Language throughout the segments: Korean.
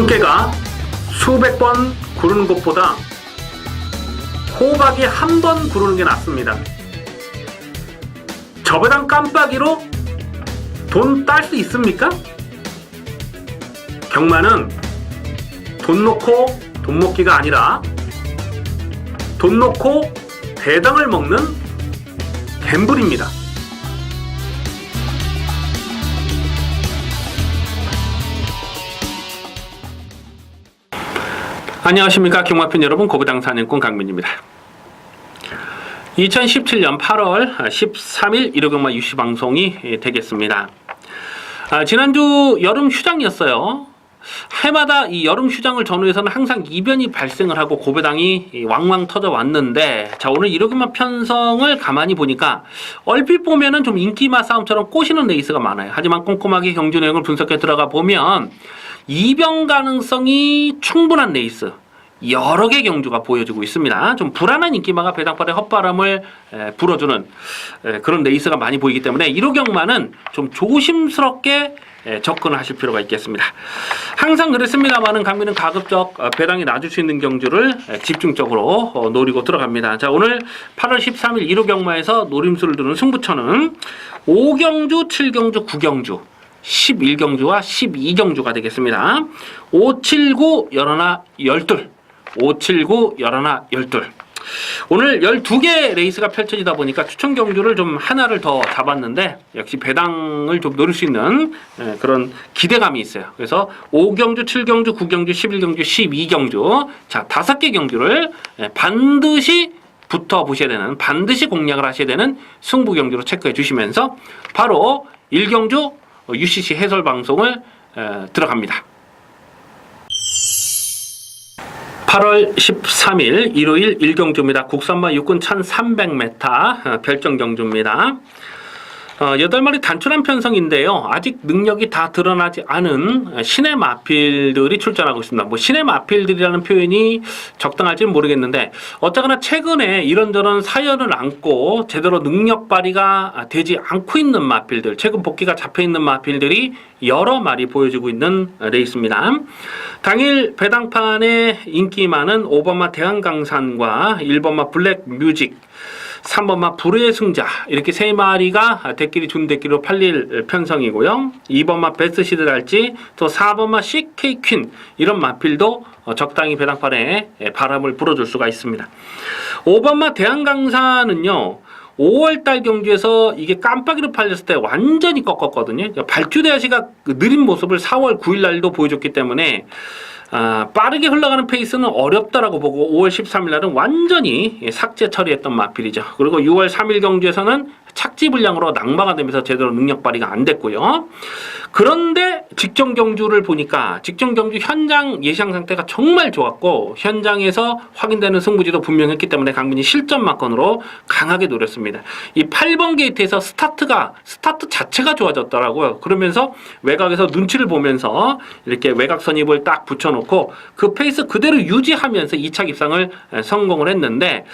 참깨가 수백 번 구르는 것보다 호박이 한 번 구르는 게 낫습니다. 저배당 깜빡이로 돈 딸 수 있습니까? 경마는 돈 놓고 돈 먹기가 아니라 돈 놓고 배당을 먹는 갬블입니다. 안녕하십니까 경마팬 여러분, 고부당 사냥꾼 강민입니다. 2017년 8월 13일 일요경마 유시 방송이 되겠습니다. 지난주 여름 휴장이었어요. 해마다 이 여름 휴장을 전후해서는 항상 이변이 발생을 하고 고배당이 왕왕 터져 왔는데, 자 오늘 일요경마 편성을 가만히 보니까 얼핏 보면은 좀 인기마 싸움처럼 꼬시는 레이스가 많아요. 하지만 꼼꼼하게 경주 내용을 분석해 들어가 보면 이변 가능성이 충분한 레이스, 여러 개 경주가 보여주고 있습니다. 좀 불안한 인기마가 배당발에 헛바람을 불어주는 그런 레이스가 많이 보이기 때문에 1호 경마는 좀 조심스럽게 접근을 하실 필요가 있겠습니다. 항상 그랬습니다만은 강민은 가급적 배당이 낮을 수 있는 경주를 집중적으로 노리고 들어갑니다. 자 오늘 8월 13일 1호 경마에서 노림수를 두는 승부처는 5경주, 7경주, 9경주 11경주와 12경주가 되겠습니다. 579, 11, 12 579, 11, 12 오늘 12개 레이스가 펼쳐지다 보니까 추천 경주를 좀 하나를 더 잡았는데 역시 배당을 좀 노릴 수 있는 그런 기대감이 있어요. 그래서 5경주, 7경주, 9경주, 11경주, 12경주 자 5개 경주를 반드시 붙어보셔야 되는, 반드시 공략을 하셔야 되는 승부 경주로 체크해 주시면서 바로 1경주 UCC 해설 방송을 들어갑니다. 8월 13일 일요일 1경주입니다. 국산마 육군 1300m 별정 경주입니다. 8마리 단출한 편성인데요. 아직 능력이 다 드러나지 않은 신의 마필들이 출전하고 있습니다. 뭐 신의 마필들이라는 표현이 적당할지는 모르겠는데 어쨌거나 최근에 이런저런 사연을 안고 제대로 능력 발휘가 되지 않고 있는 마필들, 최근 복귀가 잡혀있는 마필들이 여러 마리 보여주고 있는 레이스입니다. 당일 배당판의 인기 많은 5번마 대한강산과 1번마 블랙뮤직, 3번마 불의 승자 이렇게 3마리가 대끼리 준대끼리로 팔릴 편성이고요. 2번마 베스트시드랄지 또 4번마 CK퀸 이런 마필도 적당히 배당판에 바람을 불어줄 수가 있습니다. 5번마 대한강산은요 5월달 경주에서 이게 깜빡이로 팔렸을 때 완전히 꺾었거든요. 발주대하시가 느린 모습을 4월 9일 날도 보여줬기 때문에 빠르게 흘러가는 페이스는 어렵다라고 보고 5월 13일 날은 완전히 삭제 처리했던 마필이죠. 그리고 6월 3일 경주에서는 착지 불량으로 낙마가 되면서 제대로 능력 발휘가 안 됐고요. 그런데 직전 경주를 보니까 직전 경주 현장 예상 상태가 정말 좋았고 현장에서 확인되는 승부지도 분명했기 때문에 강민이 실전 막건으로 강하게 노렸습니다. 이 8번 게이트에서 스타트 자체가 좋아졌더라고요. 그러면서 외곽에서 눈치를 보면서 이렇게 외곽 선입을 딱 붙여놓고 그 페이스 그대로 유지하면서 2차 입상을 성공을 했는데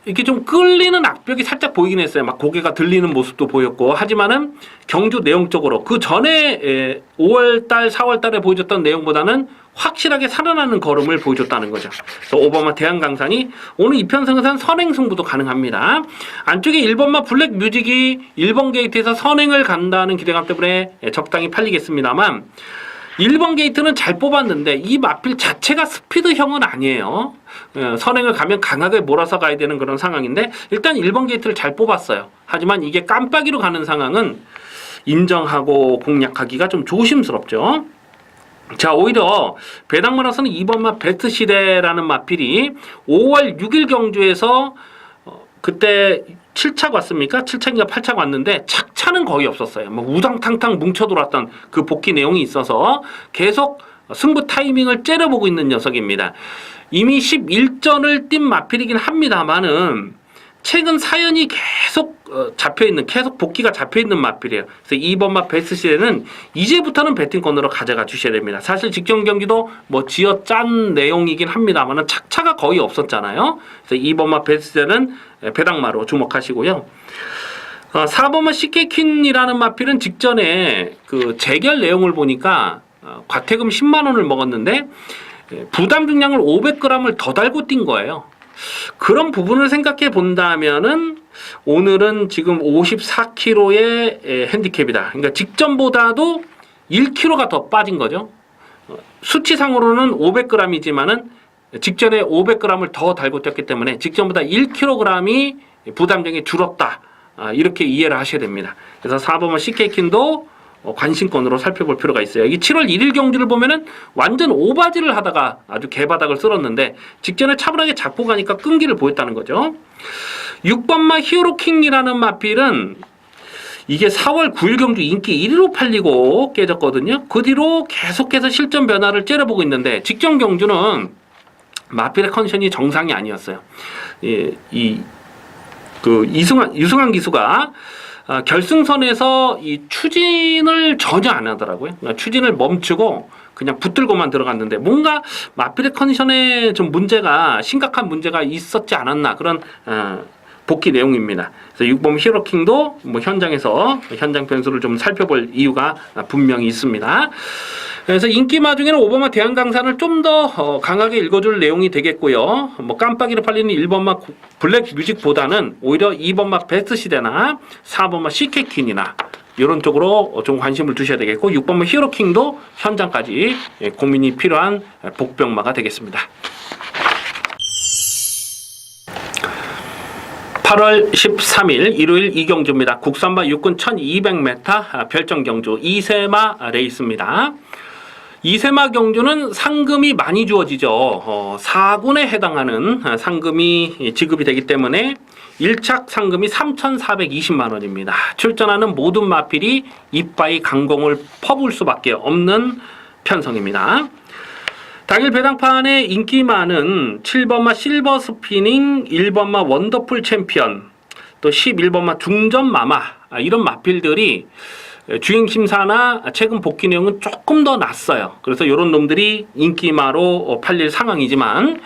이렇게 좀 끌리는 악벽이 살짝 보이긴 했어요. 막 고개가 들리는 모습도 보였고, 하지만은 경주 내용적으로 그 전에 5월달, 4월달에 보여줬던 내용보다는 확실하게 살아나는 걸음을 보여줬다는 거죠. 그래서 5번마 대한강산이 오늘 이편성에서는 선행 승부도 가능합니다. 안쪽에 1번마 블랙뮤직이 1번 게이트에서 선행을 간다는 기대감 때문에 적당히 팔리겠습니다만 1번 게이트는 잘 뽑았는데 이 마필 자체가 스피드형은 아니에요. 선행을 가면 강하게 몰아서 가야 되는 그런 상황인데 일단 1번 게이트를 잘 뽑았어요. 하지만 이게 깜빡이로 가는 상황은 인정하고 공략하기가 좀 조심스럽죠. 자 오히려 배당마라서는 2번마 베스트시대라는 마필이 5월 6일 경주에서 그때 7착 왔습니까? 7착인가 8착 왔는데 착차는 거의 없었어요. 뭐 우당탕탕 뭉쳐 돌았던 그 복귀 내용이 있어서 계속 승부 타이밍을 째려보고 있는 녀석입니다. 이미 11전을 뛴 마필이긴 합니다만은 최근 사연이 계속 잡혀있는, 계속 복귀가 잡혀있는 마필이에요. 그래서 2번마 베스트시대는 이제부터는 배팅권으로 가져가 주셔야 됩니다. 사실 직전 경기도 뭐 쥐어 짠 내용이긴 합니다만은 착차가 거의 없었잖아요. 그래서 2번마 베스트시대는 배당마로 주목하시고요. 4번마 CK퀸이라는 마필은 직전에 그 재결 내용을 보니까 과태금 10만 원을 먹었는데 부담 중량을 500g을 더 달고 뛴 거예요. 그런 부분을 생각해 본다면은 오늘은 지금 54kg의 핸디캡이다. 그러니까 직전보다도 1kg가 더 빠진 거죠. 수치상으로는 500g이지만은 직전에 500g을 더 달고 뛰었기 때문에 직전보다 1kg이 부담량이 줄었다. 이렇게 이해를 하셔야 됩니다. 그래서 4번은 CK킨도 관심권으로 살펴볼 필요가 있어요. 이 7월 1일 경주를 보면은 완전 오바지를 하다가 아주 개바닥을 쓸었는데 직전에 차분하게 잡고 가니까 끈기를 보였다는 거죠. 6번마 히어로킹이라는 마필은 이게 4월 9일 경주 인기 1위로 팔리고 깨졌거든요. 그 뒤로 계속해서 실전 변화를 째려보고 있는데 직전 경주는 마필의 컨디션이 정상이 아니었어요. 유승환 기수가 결승선에서 이 추진을 전혀 안 하더라고요. 그러니까 추진을 멈추고 그냥 붙들고만 들어갔는데 뭔가 마필의 컨디션에 좀 심각한 문제가 있었지 않았나 그런 복귀 내용입니다. 그래서 6번 히어로킹도 뭐 현장에서 현장 변수를 좀 살펴볼 이유가 분명히 있습니다. 그래서 인기마 중에는 5번마 대한강산을 좀 더 강하게 읽어줄 내용이 되겠고요. 뭐 깜빡이로 팔리는 1번마 블랙뮤직보다는 오히려 2번마 베스트시대나 4번마 CK킨이나 이런 쪽으로 좀 관심을 두셔야 되겠고 6번마 히어로킹도 현장까지 고민이 필요한 복병마가 되겠습니다. 8월 13일 일요일 이경주입니다. 국산마 육군 1200m 별정경주 이세마 레이스입니다. 이세마 경주는 상금이 많이 주어지죠. 4군에 해당하는 상금이 지급이 되기 때문에 1착 상금이 3,420만 원입니다. 출전하는 모든 마필이 이빠이 강공을 퍼부을 수밖에 없는 편성입니다. 당일 배당판에 인기 많은 7번마 실버 스피닝, 1번마 원더풀 챔피언, 또 11번마 중전 마마 이런 마필들이 주행 심사나 최근 복귀 내용은 조금 더 낫어요. 그래서 이런 놈들이 인기마로 팔릴 상황이지만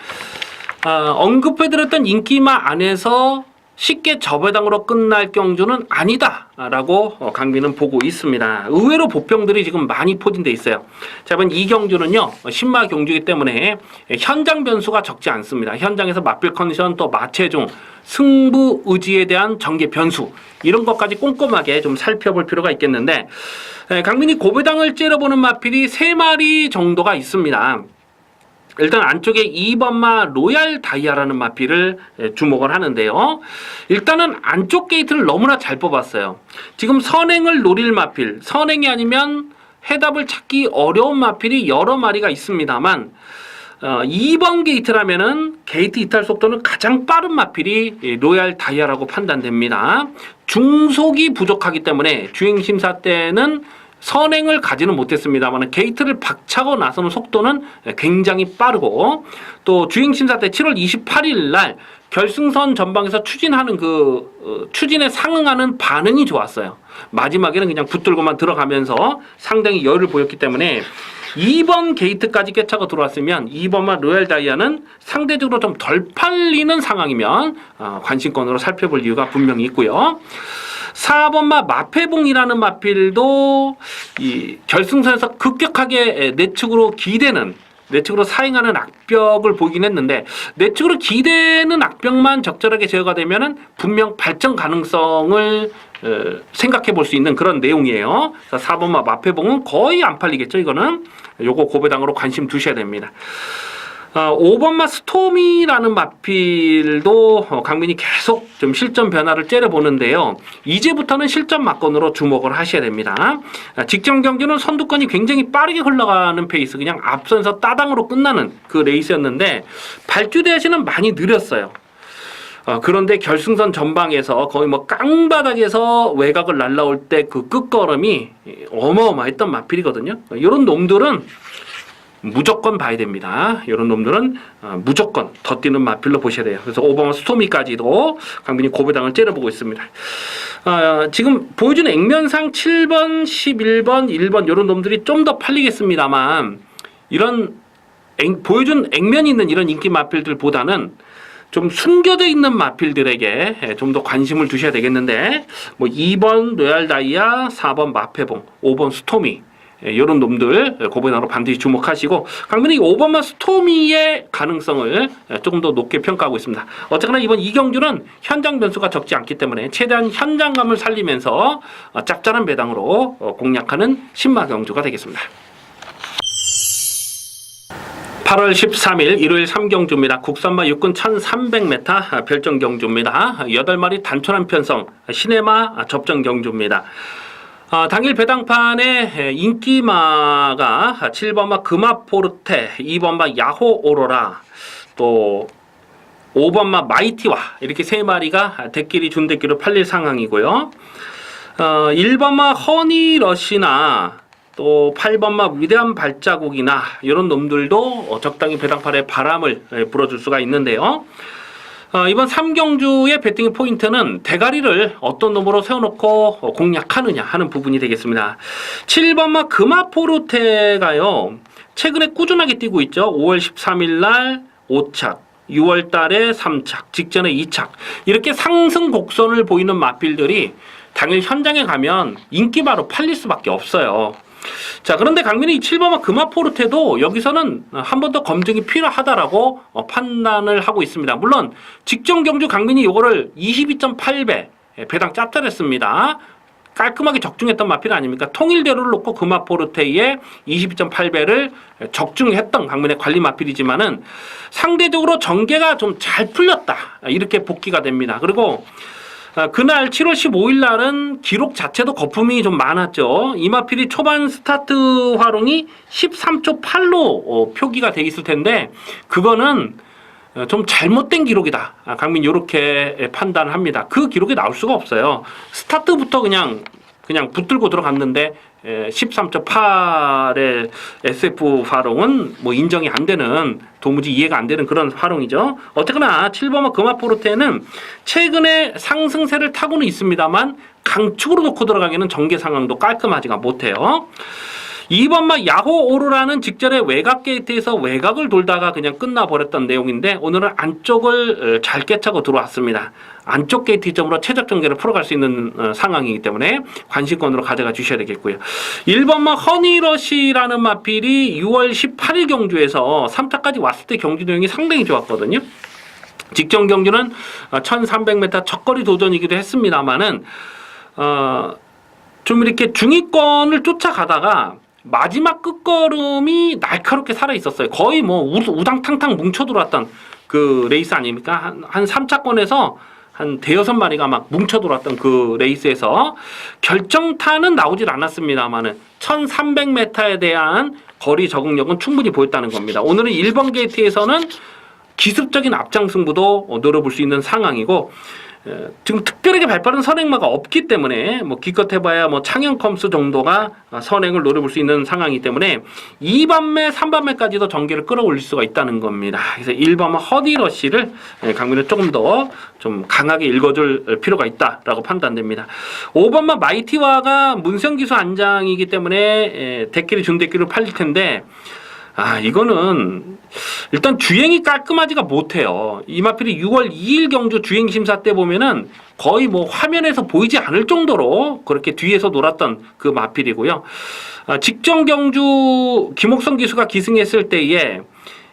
언급해드렸던 인기마 안에서 쉽게 저배당으로 끝날 경주는 아니다라고 강민은 보고 있습니다. 의외로 보병들이 지금 많이 포진돼 있어요. 자, 이번 이 경주는요 신마 경주이기 때문에 현장 변수가 적지 않습니다. 현장에서 맞빌 컨디션 또 마체중 승부 의지에 대한 전개 변수 이런 것까지 꼼꼼하게 좀 살펴볼 필요가 있겠는데 강민이 고배당을 째려보는 마필이 3마리 정도가 있습니다. 일단 안쪽에 2번마 로얄 다이아라는 마필을 주목을 하는데요. 일단은 안쪽 게이트를 너무나 잘 뽑았어요. 지금 선행을 노릴 마필, 선행이 아니면 해답을 찾기 어려운 마필이 여러 마리가 있습니다만 2번 게이트라면은 게이트 이탈 속도는 가장 빠른 마필이 로얄 다이아라고 판단됩니다. 중속이 부족하기 때문에 주행심사 때는 선행을 가지는 못했습니다만 게이트를 박차고 나서는 속도는 굉장히 빠르고 또 주행심사 때 7월 28일 날 결승선 전방에서 추진하는 추진에 상응하는 반응이 좋았어요. 마지막에는 그냥 붙들고만 들어가면서 상당히 여유를 보였기 때문에 2번 게이트까지 꿰차고 들어왔으면 2번마 로얄 다이아는 상대적으로 좀 덜 팔리는 상황이면 관심권으로 살펴볼 이유가 분명히 있고요. 4번마 마패봉이라는 마필도 이 결승선에서 급격하게 내측으로 사행하는 악벽을 보이긴 했는데 내측으로 기대는 악벽만 적절하게 제어가 되면은 분명 발전 가능성을 생각해 볼 수 있는 그런 내용이에요. 4번마 마패봉은 거의 안 팔리겠죠. 이거는 요거 고배당으로 관심 두셔야 됩니다. 5번마 스톰이라는 마필도 강민이 계속 좀 실전 변화를 째려보는데요. 이제부터는 실전 막건으로 주목을 하셔야 됩니다. 직전 경주는 선두권이 굉장히 빠르게 흘러가는 페이스, 그냥 앞선에서 따당으로 끝나는 그 레이스였는데 발주 대신은 많이 느렸어요. 그런데 결승선 전방에서 거의 뭐 깡바닥에서 외곽을 날라올 때 그 끝걸음이 어마어마했던 마필이거든요. 이런 놈들은 무조건 봐야 됩니다. 이런 놈들은 무조건 더 뛰는 마필로 보셔야 돼요. 그래서 5번 스토미까지도 강민이 고배당을 째려보고 있습니다. 지금 보여준 액면상 7번, 11번, 1번 이런 놈들이 좀 더 팔리겠습니다만 이런 보여준 액면이 있는 이런 인기 마필들보다는 좀 숨겨져 있는 마필들에게 좀 더 관심을 두셔야 되겠는데 뭐 2번 로얄 다이아, 4번 마패봉, 5번 스토미 이런 놈들 고번호로 반드시 주목하시고 강민이 5번마 스토미의 가능성을 조금 더 높게 평가하고 있습니다. 어쨌거나 이번 이 경주는 현장 변수가 적지 않기 때문에 최대한 현장감을 살리면서 짭짤한 배당으로 공략하는 신마 경주가 되겠습니다. 8월 13일 일요일 3경주입니다. 국산마 육군 1300m 별정 경주입니다. 8마리 단촐한 편성 시네마 접전 경주입니다. 당일 배당판에 인기마가 7번마 금화포르테, 2번마 야호 오로라, 또 5번마 마이티와 이렇게 3마리가 대끼리 준대끼로 팔릴 상황이고요. 1번마 허니러시나 또 8번마 위대한 발자국이나 이런 놈들도 적당히 배당판에 바람을 불어줄 수가 있는데요. 이번 3경주의 배팅의 포인트는 대가리를 어떤 놈으로 세워놓고 공략하느냐 하는 부분이 되겠습니다. 7번마 금화포르테가요, 최근에 꾸준하게 뛰고 있죠. 5월 13일 날 5착, 6월 달에 3착, 직전에 2착, 이렇게 상승 곡선을 보이는 마필들이 당일 현장에 가면 인기바로 팔릴 수밖에 없어요. 자, 그런데 강민이 7번마 금화포르테도 여기서는 한 번 더 검증이 필요하다라고 판단을 하고 있습니다. 물론 직전 경주 강민이 이거를 22.8배 배당 짭짤했습니다. 깔끔하게 적중했던 마필 아닙니까? 통일대로를 놓고 금화포르테의 22.8배를 적중했던 강민의 관리 마필이지만은 상대적으로 전개가 좀 잘 풀렸다, 이렇게 복귀가 됩니다. 그리고 그날 7월 15일 날은 기록 자체도 거품이 좀 많았죠. 이마필이 초반 스타트 활용이 13초 8로 표기가 돼 있을 텐데 그거는 좀 잘못된 기록이다, 강민 이렇게 판단합니다. 그 기록이 나올 수가 없어요. 스타트부터 그냥 붙들고 들어갔는데 13.8의 SF 활용은 뭐 인정이 안 되는, 도무지 이해가 안 되는 그런 활용이죠. 어쨌거나 7번마 금화포르테는 최근에 상승세를 타고는 있습니다만 강축으로 놓고 들어가기는 전개 상황도 깔끔하지가 못해요. 2번마 야호 오로라는 직전에 외곽 게이트에서 외곽을 돌다가 그냥 끝나버렸던 내용인데 오늘은 안쪽을 잘 깨차고 들어왔습니다. 안쪽 게이트 점으로 최적 전개를 풀어갈 수 있는 상황이기 때문에 관심권으로 가져가 주셔야 되겠고요. 1번마 허니러시라는 마필이 6월 18일 경주에서 3차까지 왔을 때 경주 내용이 상당히 좋았거든요. 직전 경주는 1300m 첫거리 도전이기도 했습니다만은 좀 이렇게 중위권을 쫓아가다가 마지막 끝걸음이 날카롭게 살아 있었어요. 거의 뭐 우당탕탕 뭉쳐 들어왔던 그 레이스 아닙니까? 한 3차권에서 한 대여섯 마리가 막 뭉쳐 들어왔던 그 레이스에서 결정타는 나오질 않았습니다만은 1300m에 대한 거리 적응력은 충분히 보였다는 겁니다. 오늘은 1번 게이트에서는 기습적인 앞장 승부도 노려볼 수 있는 상황이고, 지금 특별하게 발빠른 선행마가 없기 때문에 뭐 기껏 해봐야 뭐 창현 컴스 정도가 선행을 노려볼 수 있는 상황이기 때문에 2반매, 3반매까지도 전개를 끌어올릴 수가 있다는 겁니다. 그래서 1반마 허니러시를 강민은 조금 더 좀 강하게 읽어줄 필요가 있다라고 판단됩니다. 5반마 마이티와가 문성기수 안장이기 때문에 대끼리 준대끼리로 팔릴 텐데, 이거는 일단 주행이 깔끔하지가 못해요. 이마필이 6월 2일 경주 주행 심사 때 보면은 거의 뭐 화면에서 보이지 않을 정도로 그렇게 뒤에서 놀았던 그 마필이고요. 직전 경주 김옥성 기수가 기승했을 때에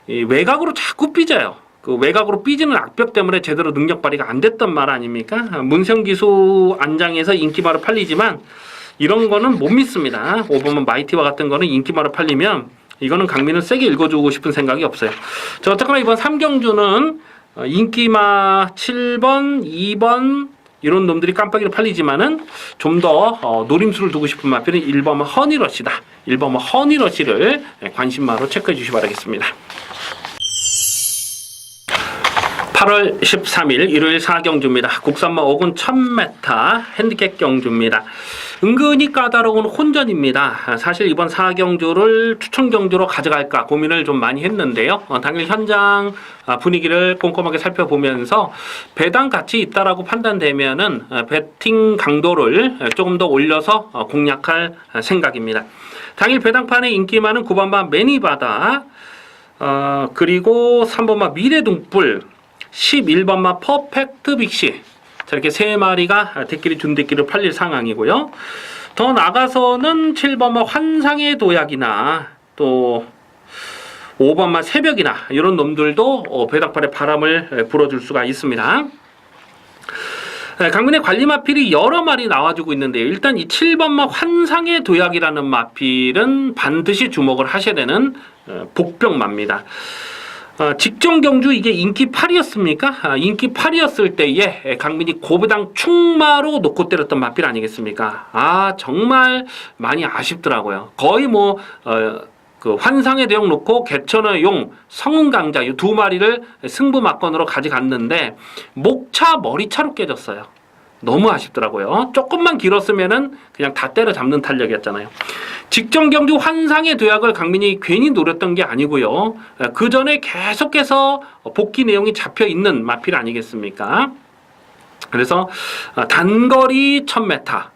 외곽으로 자꾸 삐져요. 그 외곽으로 삐지는 악벽 때문에 제대로 능력 발휘가 안 됐던 말 아닙니까? 문성 기수 안장에서 인기마로 팔리지만 이런 거는 못 믿습니다. 5번만 마이티와 같은 거는 인기마로 팔리면 이거는 강민은 세게 읽어주고 싶은 생각이 없어요. 자, 어쨌거나 이번 3경주는 인기마 7번, 2번 이런 놈들이 깜빡이로 팔리지만은 좀 더 노림수를 두고 싶은 마필은 1번마 허니러시다. 1번마 허니러시를 관심마로 체크해 주시기 바라겠습니다. 8월 13일 일요일 4경주입니다. 국산마 5군 1000m 핸디캡 경주입니다. 은근히 까다로운 혼전입니다. 사실 이번 4경주를 추천 경주로 가져갈까 고민을 좀 많이 했는데요. 당일 현장 분위기를 꼼꼼하게 살펴보면서 배당 가치 있다라고 판단되면은 배팅 강도를 조금 더 올려서 공략할 생각입니다. 당일 배당판에 인기 많은 9번마 매니바다, 그리고 3번마 미래둥불, 11번마 퍼펙트 빅시. 자, 이렇게 3마리가 대끼리 준대끼리로 팔릴 상황이고요. 더 나가서는 7번마 환상의 도약이나 또 5번마 새벽이나 이런 놈들도 배당팔에 바람을 불어줄 수가 있습니다. 강민의 관리 마필이 여러 마리 나와주고 있는데요. 일단 이 7번마 환상의 도약이라는 마필은 반드시 주목을 하셔야 되는 복병마입니다. 직전 경주 이게 인기 8이었습니까? 인기 8이었을 때에 강민이 고배당 충마로 놓고 때렸던 마필 아니겠습니까? 정말 많이 아쉽더라고요. 거의 그 환상의 대용 놓고 개천의 용, 성은강자 이 2마리를 승부 막건으로 가져갔는데 목차 머리차로 깨졌어요. 너무 아쉽더라고요. 조금만 길었으면은 그냥 다 때려잡는 탄력이었잖아요. 직전 경주 환상의 도약을 강민이 괜히 노렸던 게 아니고요. 그 전에 계속해서 복귀 내용이 잡혀 있는 마필 아니겠습니까? 그래서 단거리 1000m.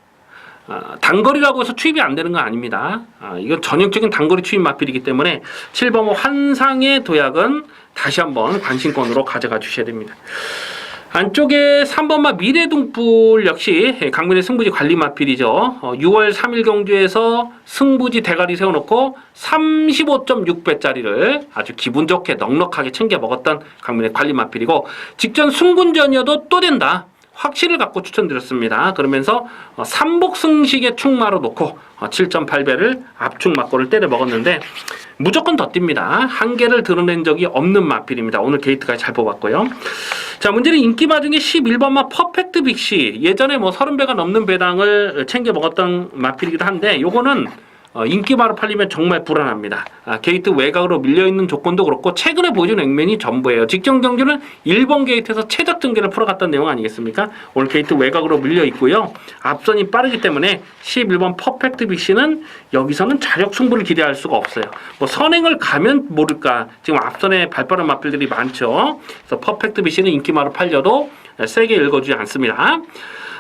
단거리라고 해서 투입이 안 되는 건 아닙니다. 이건 전형적인 단거리 투입 마필이기 때문에 7번 환상의 도약은 다시 한번 관심권으로 가져가 주셔야 됩니다. 안쪽에 3번마 미래둥불 역시 강민의 승부지 관리 마필이죠. 6월 3일 경주에서 승부지 대가리 세워놓고 35.6배짜리를 아주 기분 좋게 넉넉하게 챙겨 먹었던 강민의 관리 마필이고, 직전 승군전이어도 또 된다. 확신을 갖고 추천드렸습니다. 그러면서 삼복승식의 충마로 놓고 7.8배를 압축 막고를 때려 먹었는데 무조건 더 뜁니다. 한계를 드러낸 적이 없는 마필입니다. 오늘 게이트까지 잘 뽑았고요. 자, 문제는 인기마 중에 11번마 퍼펙트 빅시. 예전에 30배가 넘는 배당을 챙겨 먹었던 마필이기도 한데 요거는 인기마로 팔리면 정말 불안합니다. 게이트 외곽으로 밀려있는 조건도 그렇고 최근에 보여준 액면이 전부예요. 직전 경주는 1번 게이트에서 최적 등계를 풀어갔던 내용 아니겠습니까? 오늘 게이트 외곽으로 밀려있고요. 앞선이 빠르기 때문에 11번 퍼펙트 빅시는 여기서는 자력 승부를 기대할 수가 없어요. 선행을 가면 모를까. 지금 앞선에 발빠른 마필들이 많죠. 그래서 퍼펙트 빅시는 인기마로 팔려도 세게 읽어주지 않습니다.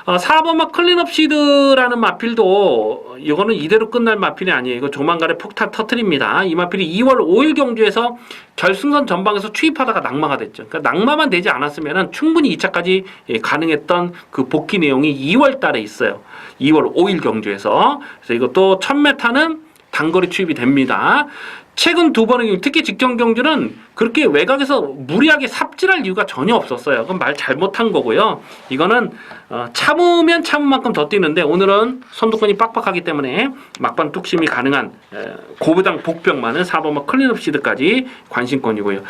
4번마 클린업 시드라는 마필도 이거는 이대로 끝날 마필이 아니에요. 이거 조만간에 폭탄 터트립니다. 이 마필이 2월 5일 경주에서 결승선 전방에서 투입하다가 낙마가 됐죠. 그러니까 낙마만 되지 않았으면 충분히 2차까지 가능했던 그 복귀 내용이 2월 달에 있어요. 2월 5일 경주에서. 그래서 이것도 1000m는 단거리 투입이 됩니다. 최근 2번의 경우, 특히 직전 경주는 그렇게 외곽에서 무리하게 삽질할 이유가 전혀 없었어요. 그건 말 잘못한 거고요. 이거는 참으면 참은 만큼 더 뛰는데 오늘은 선두권이 빡빡하기 때문에 막판 뚝심이 가능한 고부당 복병만은 4번마 클린업 시드까지 관심권이고요.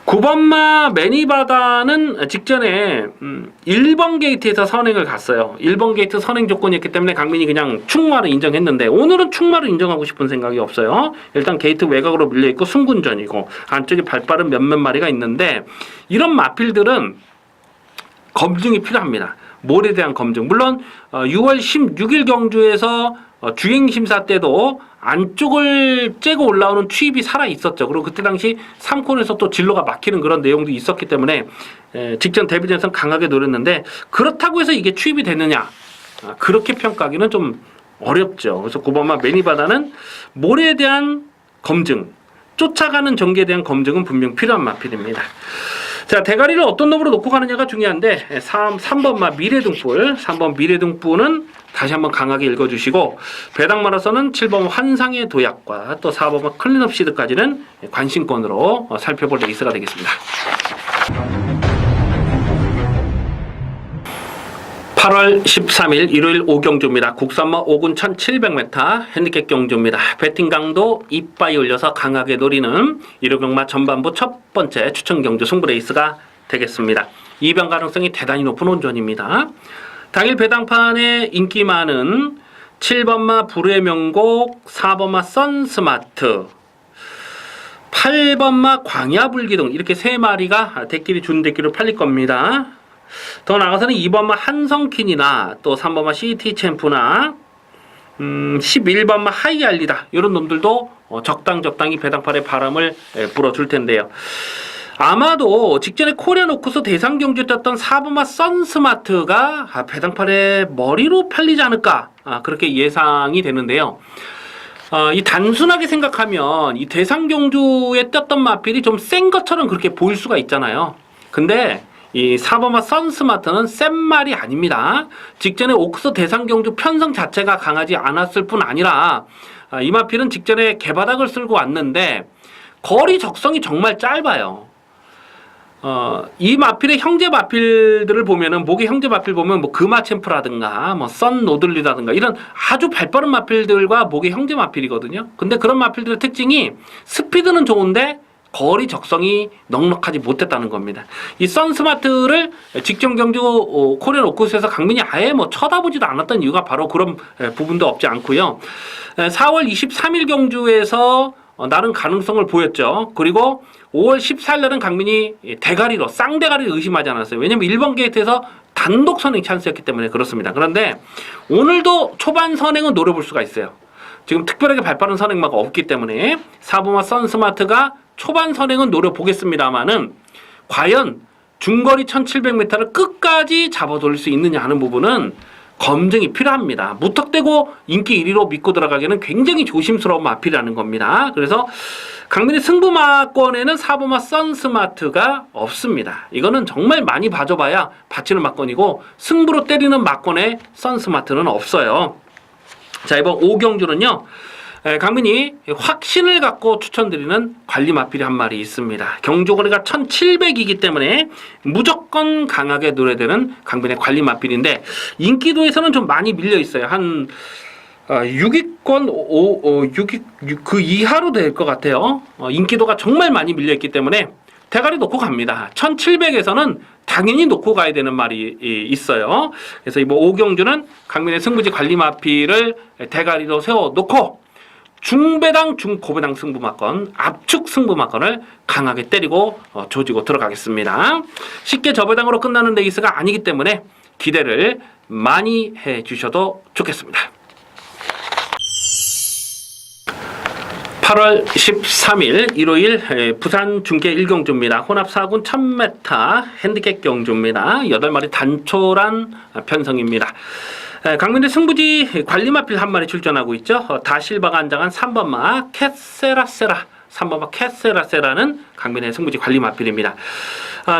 9번마 매니바다는 직전에 1번 게이트에서 선행을 갔어요. 1번 게이트 선행 조건이었기 때문에 강민이 그냥 충마를 인정했는데 오늘은 충마를 인정하고 싶은 생각이 없어요. 일단 게이트 외곽으로 밀려있고 승군전이고 안쪽에 발빠른 몇몇 마리가 있는데 이런 마필들은 검증이 필요합니다. 몰에 대한 검증. 물론 6월 16일 경주에서 주행심사 때도 안쪽을 째고 올라오는 투입이 살아 있었죠. 그리고 그때 당시 3콘에서 또 진로가 막히는 그런 내용도 있었기 때문에 직전 데뷔전에서 강하게 노렸는데 그렇다고 해서 이게 투입이 되느냐, 그렇게 평가하기는 좀 어렵죠. 그래서 9번마 매니바다는 몰에 대한 검증, 쫓아가는 전개에 대한 검증은 분명 필요한 마필입니다. 자, 대가리를 어떤 놈으로 놓고 가느냐가 중요한데 3번마 미래등불, 3번 미래등불은 다시 한번 강하게 읽어주시고 배당 마라선은 7번 환상의 도약과 또 4번마 클린업 시드까지는 관심권으로 살펴볼 레이스가 되겠습니다. 8월 13일 일요일 5경주입니다. 국산마 5군 1700m 핸디캡 경주입니다. 배팅 강도 이빠이 올려서 강하게 노리는 일요경마 전반부 첫 번째 추천 경주 승부 레이스가 되겠습니다. 이변 가능성이 대단히 높은 혼전입니다. 당일 배당판에 인기 많은 7번마 불의 명곡, 4번마 선스마트, 8번마 광야불기둥 이렇게 3마리가 대끼리 준대끼리로 팔릴 겁니다. 더 나가서는 2번마 한성킨이나 또 3번마 CT 챔프나 11번마 하이알리다 이런 놈들도 적당히 배당판에 바람을 불어줄 텐데요. 아마도 직전에 코리아 노크스 대상 경주에 떴던 4번마 선스마트가 배당판에 머리로 팔리지 않을까, 그렇게 예상이 되는데요. 이 단순하게 생각하면 이 대상 경주에 떴던 마필이 좀 센 것처럼 그렇게 보일 수가 있잖아요. 근데 이 4번마 선스마트는 센 말이 아닙니다. 직전에 옥스 대상경주 편성 자체가 강하지 않았을 뿐 아니라 이 마필은 직전에 개바닥을 쓸고 왔는데 거리 적성이 정말 짧아요. 이 마필의 형제 마필들을 보면은, 목의 형제 마필 보면 뭐 금화챔프라든가 뭐 썬노들리라든가 이런 아주 발빠른 마필들과 목의 형제 마필이거든요. 근데 그런 마필들의 특징이 스피드는 좋은데 거리 적성이 넉넉하지 못했다는 겁니다. 이 선스마트를 직전 경주 코리안 오크스에서 강민이 아예 뭐 쳐다보지도 않았던 이유가 바로 그런 부분도 없지 않고요. 4월 23일 경주에서 나름 가능성을 보였죠. 그리고 5월 14일 날은 강민이 대가리로 쌍대가리를 의심하지 않았어요. 왜냐면 1번 게이트에서 단독 선행 찬스였기 때문에 그렇습니다. 그런데 오늘도 초반 선행은 노려볼 수가 있어요. 지금 특별하게 발빠른 선행마가 없기 때문에 4번마 선스마트가 초반 선행은 노려보겠습니다만은 과연 중거리 1700m를 끝까지 잡아 돌릴 수 있느냐 하는 부분은 검증이 필요합니다. 무턱대고 인기 1위로 믿고 들어가기에는 굉장히 조심스러운 마필이라는 겁니다. 그래서 강민의 승부마권에는 4번마 선스마트가 없습니다. 이거는 정말 많이 봐줘봐야 받치는 마권이고 승부로 때리는 마권에 선스마트는 없어요. 자, 이번 5경주는요. 강민이 확신을 갖고 추천드리는 관리 마필이 한 마리 있습니다. 경주거리가 1700이기 때문에 무조건 강하게 노려되는 강민의 관리 마필인데 인기도에서는 좀 많이 밀려 있어요. 한 6위권 6위 그 이하로 될 것 같아요. 인기도가 정말 많이 밀려 있기 때문에 대가리 놓고 갑니다. 1700에서는 당연히 놓고 가야 되는 말이 있어요. 그래서 이번 5경주는 강민의 승부지 관리 마필을 대가리로 세워 놓고 중배당, 중고배당 승부마권, 압축 승부마권을 강하게 때리고 조지고 들어가겠습니다. 쉽게 저배당으로 끝나는 레이스가 아니기 때문에 기대를 많이 해주셔도 좋겠습니다. 8월 13일 일요일 부산 중계 1경주입니다. 혼합 4군 1000m 핸디캡 경주입니다. 8마리 단촐한 편성입니다. 강민의 승부지 관리마필 한 마리 출전하고 있죠. 다실바가 안장한 3번마 캣세라세라, 3번마 캣세라세라는 강민의 승부지 관리마필입니다.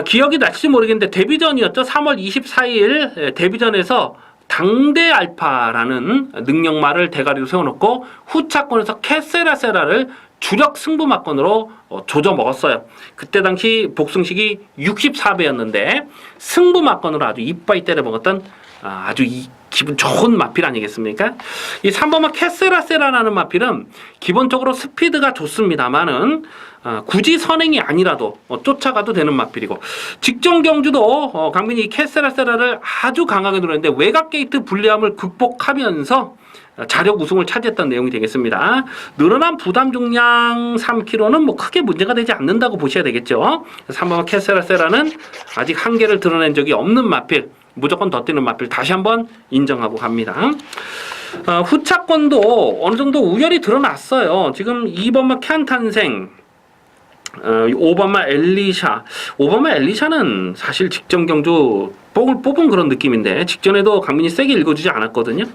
기억이 나실지 모르겠는데 데뷔전이었죠. 3월 24일 데뷔전에서 당대 알파라는 능력마를 대가리로 세워놓고 후차권에서 캣세라세라를 주력 승부마권으로 조져 먹었어요. 그때 당시 복승식이 64배였는데 승부마권으로 아주 이빠이 때려 먹었던 아주 기분 좋은 마필 아니겠습니까? 이 3번마 캣세라세라라는 마필은 기본적으로 스피드가 좋습니다만은 굳이 선행이 아니라도 쫓아가도 되는 마필이고 직전 경주도 강민이 캣세라세라를 아주 강하게 노렸는데 외곽 게이트 불리함을 극복하면서 자력 우승을 차지했던 내용이 되겠습니다. 늘어난 부담 중량 3kg는 뭐 크게 문제가 되지 않는다고 보셔야 되겠죠. 3번마 캣세라세라는 아직 한계를 드러낸 적이 없는 마필, 무조건 더 뛰는 마필 다시 한번 인정하고 갑니다. 후차권도 어느 정도 우열이 드러났어요. 지금 2번마 캔탄생, 5번마 엘리샤. 5번마 엘리샤는 사실 직전 경주 뽑은 그런 느낌인데 직전에도 강민이 세게 읽어주지 않았거든요.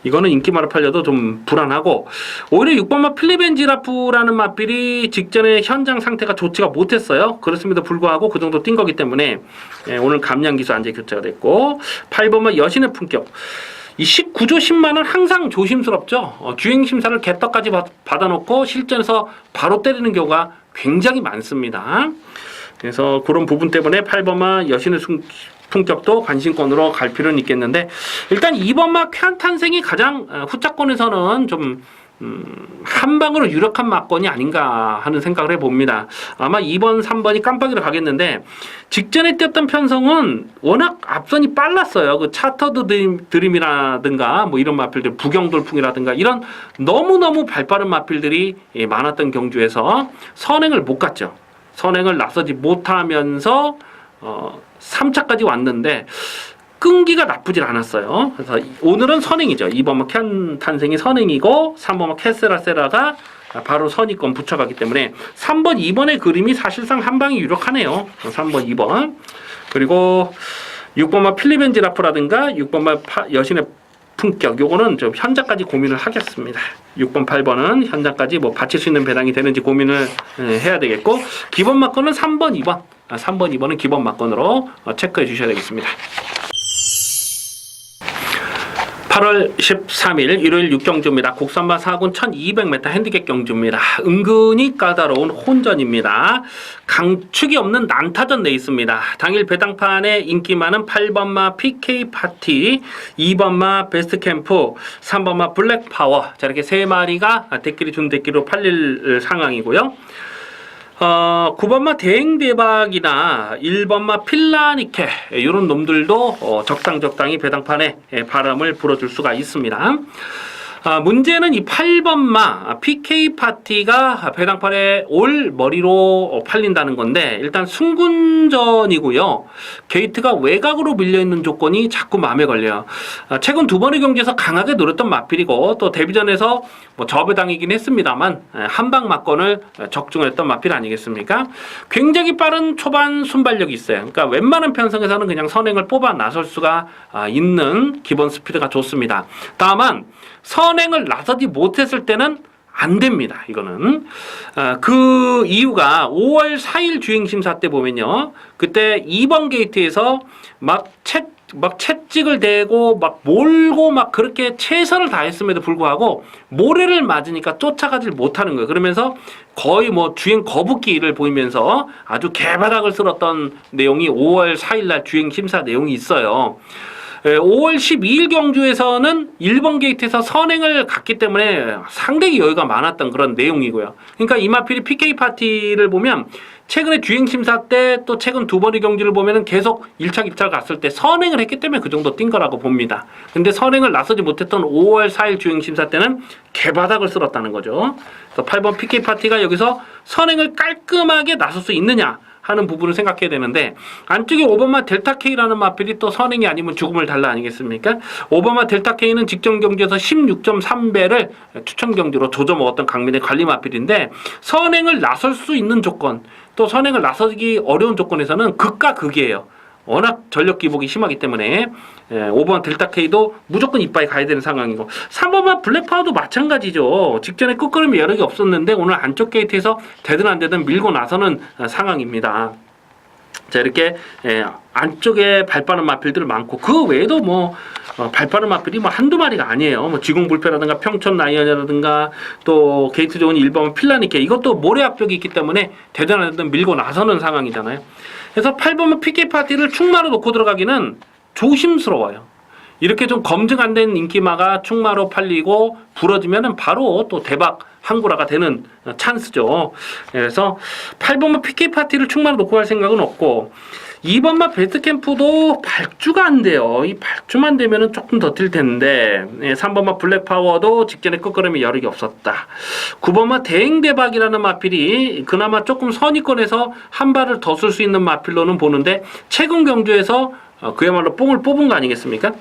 이거는 인기마로 팔려도 좀 불안하고 오히려 6번마 필리벤지라프라는 마필이 직전에 현장 상태가 좋지가 못했어요. 그렇음에도 불구하고 그 정도 뛴 거기 때문에 오늘 감량기수 안제 교체가 됐고 8번마 여신의 품격. 이 19조 10만은 항상 조심스럽죠. 주행심사를 개떡까지 받아놓고 실전에서 바로 때리는 경우가 굉장히 많습니다. 그래서 그런 부분 때문에 8번마 여신의 품격도 관심권으로 갈 필요는 있겠는데 일단 2번마 쾌한탄생이 가장 후차권에서는 좀 한 방으로 유력한 마건이 아닌가 하는 생각을 해봅니다. 아마 2번, 3번이 깜빡이로 가겠는데 직전에 뛰었던 편성은 워낙 앞선이 빨랐어요. 그 차터드 드림이라든가 뭐 이런 마필들, 부경돌풍이라든가 이런 너무너무 발빠른 마필들이 많았던 경주에서 선행을 못 갔죠. 선행을 나서지 못하면서 3차까지 왔는데 끈기가 나쁘질 않았어요. 그래서 오늘은 선행이죠. 2번마 캔탄생이 선행이고 3번마 캣세라세라가 바로 선의권 붙여가기 때문에 3번, 2번의 그림이 사실상 한 방이 유력하네요. 3번, 2번. 그리고 6번마 필리벤지라프라든가 6번마 여신의 품격 요거는 좀 현장까지 고민을 하겠습니다. 6번, 8번은 현장까지 뭐 받칠 수 있는 배당이 되는지 고민을 해야 되겠고 기본 막건은 3번, 2번 3번, 2번은 기본 막건으로 체크해 주셔야 되겠습니다. 8월 13일 일요일 6경주입니다. 국산마 4군 1200m 핸디캡 경주입니다. 은근히 까다로운 혼전입니다. 강축이 없는 난타전 레이스입니다. 당일 배당판에 인기 많은 8번마 PK파티, 2번마 베스트캠프, 3번마 블랙파워 자 이렇게 세 마리가 대끼리 준 대끼리로 팔릴 상황이고요. 9번마 대행대박이나 1번마 필라니케 이런 놈들도 적당히 배당판에 바람을 불어줄 수가 있습니다. 문제는 이 8번마 PK파티가 배당판에 올 머리로 팔린다는 건데 일단 승군전이고요. 게이트가 외곽으로 밀려있는 조건이 자꾸 마음에 걸려요. 최근 두 번의 경기에서 강하게 노렸던 마필이고 또 데뷔전에서 뭐 저배당이긴 했습니다만 한방 막건을 적중했던 마필 아니겠습니까? 굉장히 빠른 초반 순발력이 있어요. 그러니까 웬만한 편성에서는 그냥 선행을 뽑아 나설 수가 있는 기본 스피드가 좋습니다. 다만 선행을 나서지 못했을 때는 안 됩니다. 이거는 그 이유가 5월 4일 주행심사 때 보면요. 그때 2번 게이트에서 막 채찍을 대고 막 몰고 막 그렇게 최선을 다했음에도 불구하고 모래를 맞으니까 쫓아가질 못하는 거예요. 그러면서 거의 뭐 주행 거북기를 보이면서 아주 개바닥을 쓸었던 내용이 5월 4일 날 주행심사 내용이 있어요. 5월 12일 경주에서는 1번 게이트에서 선행을 갔기 때문에 상당히 여유가 많았던 그런 내용이고요. 그러니까 이마필이 PK파티를 보면 최근에 주행심사 때 또 최근 두 번의 경주를 보면은 계속 1차, 2차 갔을 때 선행을 했기 때문에 그 정도 뛴 거라고 봅니다. 근데 선행을 나서지 못했던 5월 4일 주행심사 때는 개바닥을 쓸었다는 거죠. 그래서 8번 PK파티가 여기서 선행을 깔끔하게 나설 수 있느냐 하는 부분을 생각해야 되는데 안쪽에 5번마 델타K라는 마필이 또 선행이 아니면 죽음을 달라 아니겠습니까? 5번마 델타K는 직전 경주에서 16.3배를 추천 경주로 조져먹었던 강민의 관리 마필인데 선행을 나설 수 있는 조건 또 선행을 나서기 어려운 조건에서는 극과 극이에요. 워낙 전력 기복이 심하기 때문에 5번 델타K도 무조건 이빠이 가야 되는 상황이고 3번만 블랙파워도 마찬가지죠. 직전에 끝걸음이 여력이 없었는데 오늘 안쪽 게이트에서 되든 안 되든 밀고 나서는 상황입니다. 자 이렇게 안쪽에 발빠른 마필들 많고 그 외에도 뭐 발빠른 마필이 뭐 한두 마리가 아니에요. 뭐 지공불패라든가 평촌 라이언이라든가 또 게이트 좋은 1번 필라니케 이것도 모래 압력이 있기 때문에 되든 안 되든 밀고 나서는 상황이잖아요. 그래서 8번은 PK파티를 충마로 놓고 들어가기는 조심스러워요. 이렇게 좀 검증 안 된 인기마가 충마로 팔리고 부러지면은 바로 또 대박 항구라가 되는 찬스죠. 그래서 8번만 PK파티를 충마로 놓고 갈 생각은 없고 2번만 베스트캠프도 발주가 안 돼요. 이 발주만 되면은 조금 더 뛸 텐데 3번만 블랙파워도 직전에 끝걸음에 여력이 없었다. 9번만 대행대박이라는 마필이 그나마 조금 선의권에서 한 발을 더 쓸 수 있는 마필로는 보는데 최근 경주에서 그야말로 뽕을 뽑은 거 아니겠습니까?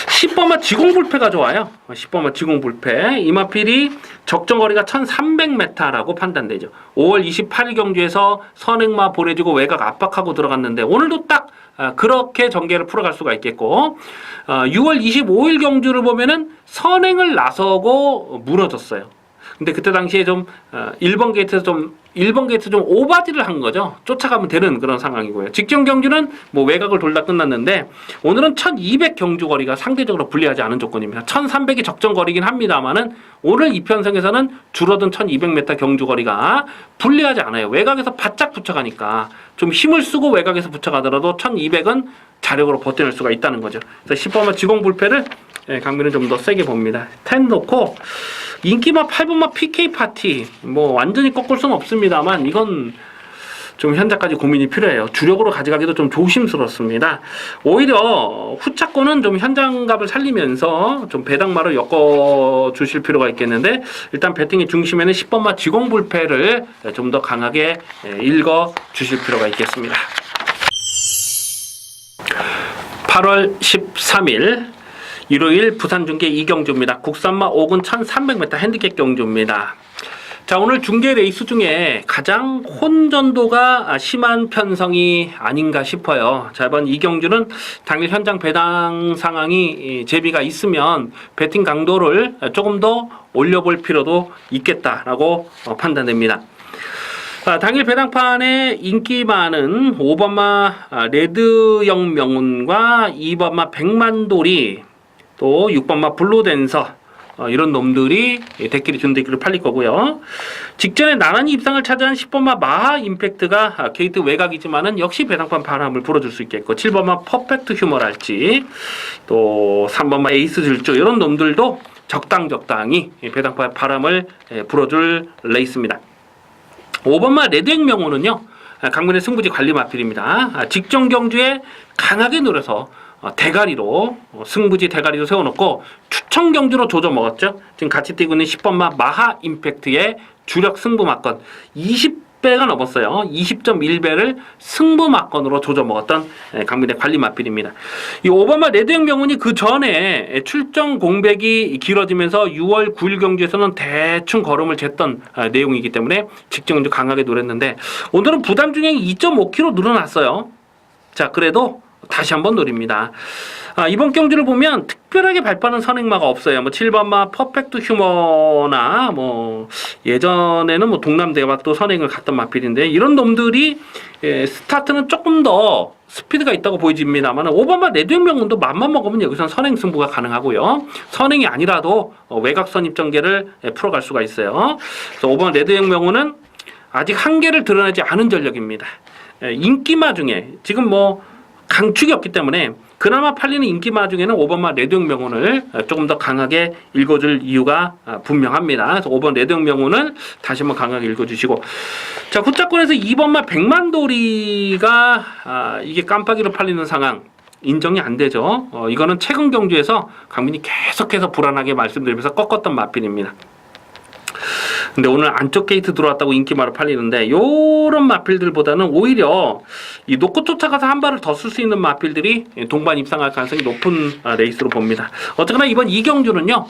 10번마 지공불패가 좋아요. 10번마 지공불패. 이 마필이 적정거리가 1300m라고 판단되죠. 5월 28일 경주에서 선행마 보내주고 외곽 압박하고 들어갔는데 오늘도 딱 그렇게 전개를 풀어갈 수가 있겠고 6월 25일 경주를 보면은 선행을 나서고 무너졌어요. 근데 그때 당시에 좀 1번 게이트 좀 오바디를 한 거죠. 쫓아가면 되는 그런 상황이고요. 직전 경주는 뭐 외곽을 돌다 끝났는데 오늘은 1200 경주 거리가 상대적으로 불리하지 않은 조건입니다. 1300이 적정 거리긴 합니다만은 오늘 이 편성에서는 줄어든 1200m 경주 거리가 불리하지 않아요. 외곽에서 바짝 붙여가니까 좀 힘을 쓰고 외곽에서 붙여가더라도 1200은 자력으로 버텨낼 수가 있다는 거죠. 그래서 10번만 지공불패를 강민은 좀 더 세게 봅니다. 10 놓고 인기마 8번마 PK파티 뭐 완전히 꺾을 수는 없습니다만 이건 좀 현재까지 고민이 필요해요. 주력으로 가져가기도 좀 조심스럽습니다. 오히려 후차권은 좀 현장값을 살리면서 좀 배당마를 엮어 주실 필요가 있겠는데 일단 배팅의 중심에는 10번마 지공불패를 좀 더 강하게 읽어 주실 필요가 있겠습니다. 8월 13일 일요일 부산중계 이경주입니다. 국산마 5군 1300m 핸디캡 경주입니다. 자, 오늘 중계 레이스 중에 가장 혼전도가 심한 편성이 아닌가 싶어요. 자, 이번 이 경주는 당일 현장 배당 상황이 재미가 있으면 배팅 강도를 조금 더 올려볼 필요도 있겠다라고 판단됩니다. 당일 배당판에 인기 많은 5번마 레드영 명운과 2번마 백만돌이, 또 6번마 블루댄서, 이런 놈들이 대끼리 준대끼리 팔릴 거고요. 직전에 나란히 입상을 차지한 10번마 마하 임팩트가 게이트 외곽이지만은 역시 배당판 바람을 불어줄 수 있겠고, 7번마 퍼펙트 휴머랄지, 또 3번마 에이스 질주, 이런 놈들도 적당히 배당판 바람을 불어줄 레이스입니다. 5번마 레드행 명호는요, 강민의 승부지 관리 마필입니다. 직전 경주에 강하게 노려서 대가리로, 승부지 대가리로 세워놓고 추천 경주로 조져 먹었죠. 지금 같이 뛰고 있는 10번마 마하 임팩트의 주력 승부 막건 20배가 넘었어요. 20.1배를 승부 막건으로 조져 먹었던 강민의 관리 마필입니다. 이 5번마 레드행 명운이 그 전에 출정 공백이 길어지면서 6월 9일 경주에서는 대충 걸음을 쟀던 내용이기 때문에 직전 경주 강하게 노렸는데, 오늘은 부담 중량이 2.5kg 늘어났어요. 자, 그래도 다시 한번 노립니다. 이번 경주를 보면 특별하게 발빠른 선행마가 없어요. 7번마 퍼펙트 휴머나 예전에는 동남대박도 선행을 갔던 마필인데, 이런 놈들이 스타트는 조금 더 스피드가 있다고 보여집니다만 5번마 레드명운도 맘만 먹으면 여기서는 선행 승부가 가능하고요. 선행이 아니라도 외곽선 입전개를 풀어갈 수가 있어요. 그래서 5번마 레드명운은 아직 한계를 드러내지 않은 전력입니다. 인기마 중에 지금 강축이 없기 때문에 그나마 팔리는 인기마 중에는 5번마 레드형 명운을 조금 더 강하게 읽어줄 이유가 분명합니다. 그래서 5번 레드형 명운을 다시 한번 강하게 읽어주시고, 자, 후자권에서 2번마 백만돌이가 이게 깜빡이로 팔리는 상황 인정이 안 되죠. 이거는 최근 경주에서 강민이 계속해서 불안하게 말씀드리면서 꺾었던 마필입니다. 근데 오늘 안쪽 게이트 들어왔다고 인기마로 팔리는데, 요런 마필들보다는 오히려 이 놓고 쫓아가서 한 발을 더 쓸 수 있는 마필들이 동반 입상할 가능성이 높은 레이스로 봅니다. 어쨌거나 이번 이 경주는요,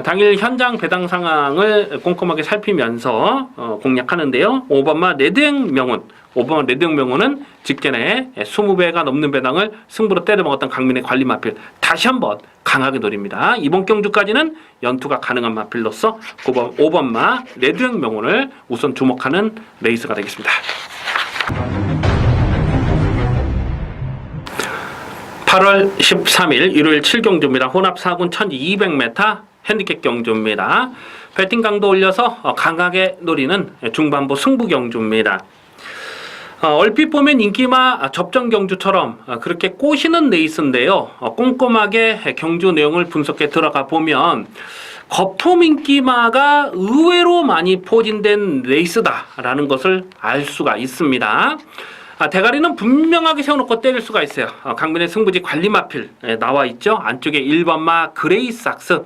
당일 현장 배당 상황을 꼼꼼하게 살피면서 공략하는데요. 5번마 레드행 명운, 5번마 레드행 명운은 직전에 20배가 넘는 배당을 승부로 때려먹었던 강민의 관리 마필 다시 한번 강하게 노립니다. 이번 경주까지는 연투가 가능한 마필로서 5번마 레드행 명운을 우선 주목하는 레이스가 되겠습니다. 8월 13일 일요일 7경주입니다. 혼합 4군 1200m 핸디캡 경주입니다. 배팅 강도 올려서 강하게 노리는 중반부 승부 경주입니다. 얼핏 보면 인기마 접전 경주처럼 그렇게 꼬시는 레이스인데요. 꼼꼼하게 경주 내용을 분석해 들어가 보면 거품 인기마가 의외로 많이 포진된 레이스다라는 것을 알 수가 있습니다. 대가리는 분명하게 세워놓고 때릴 수가 있어요. 강민의 승부지 관리 마필 나와 있죠. 안쪽에 1번마 그레이삭스.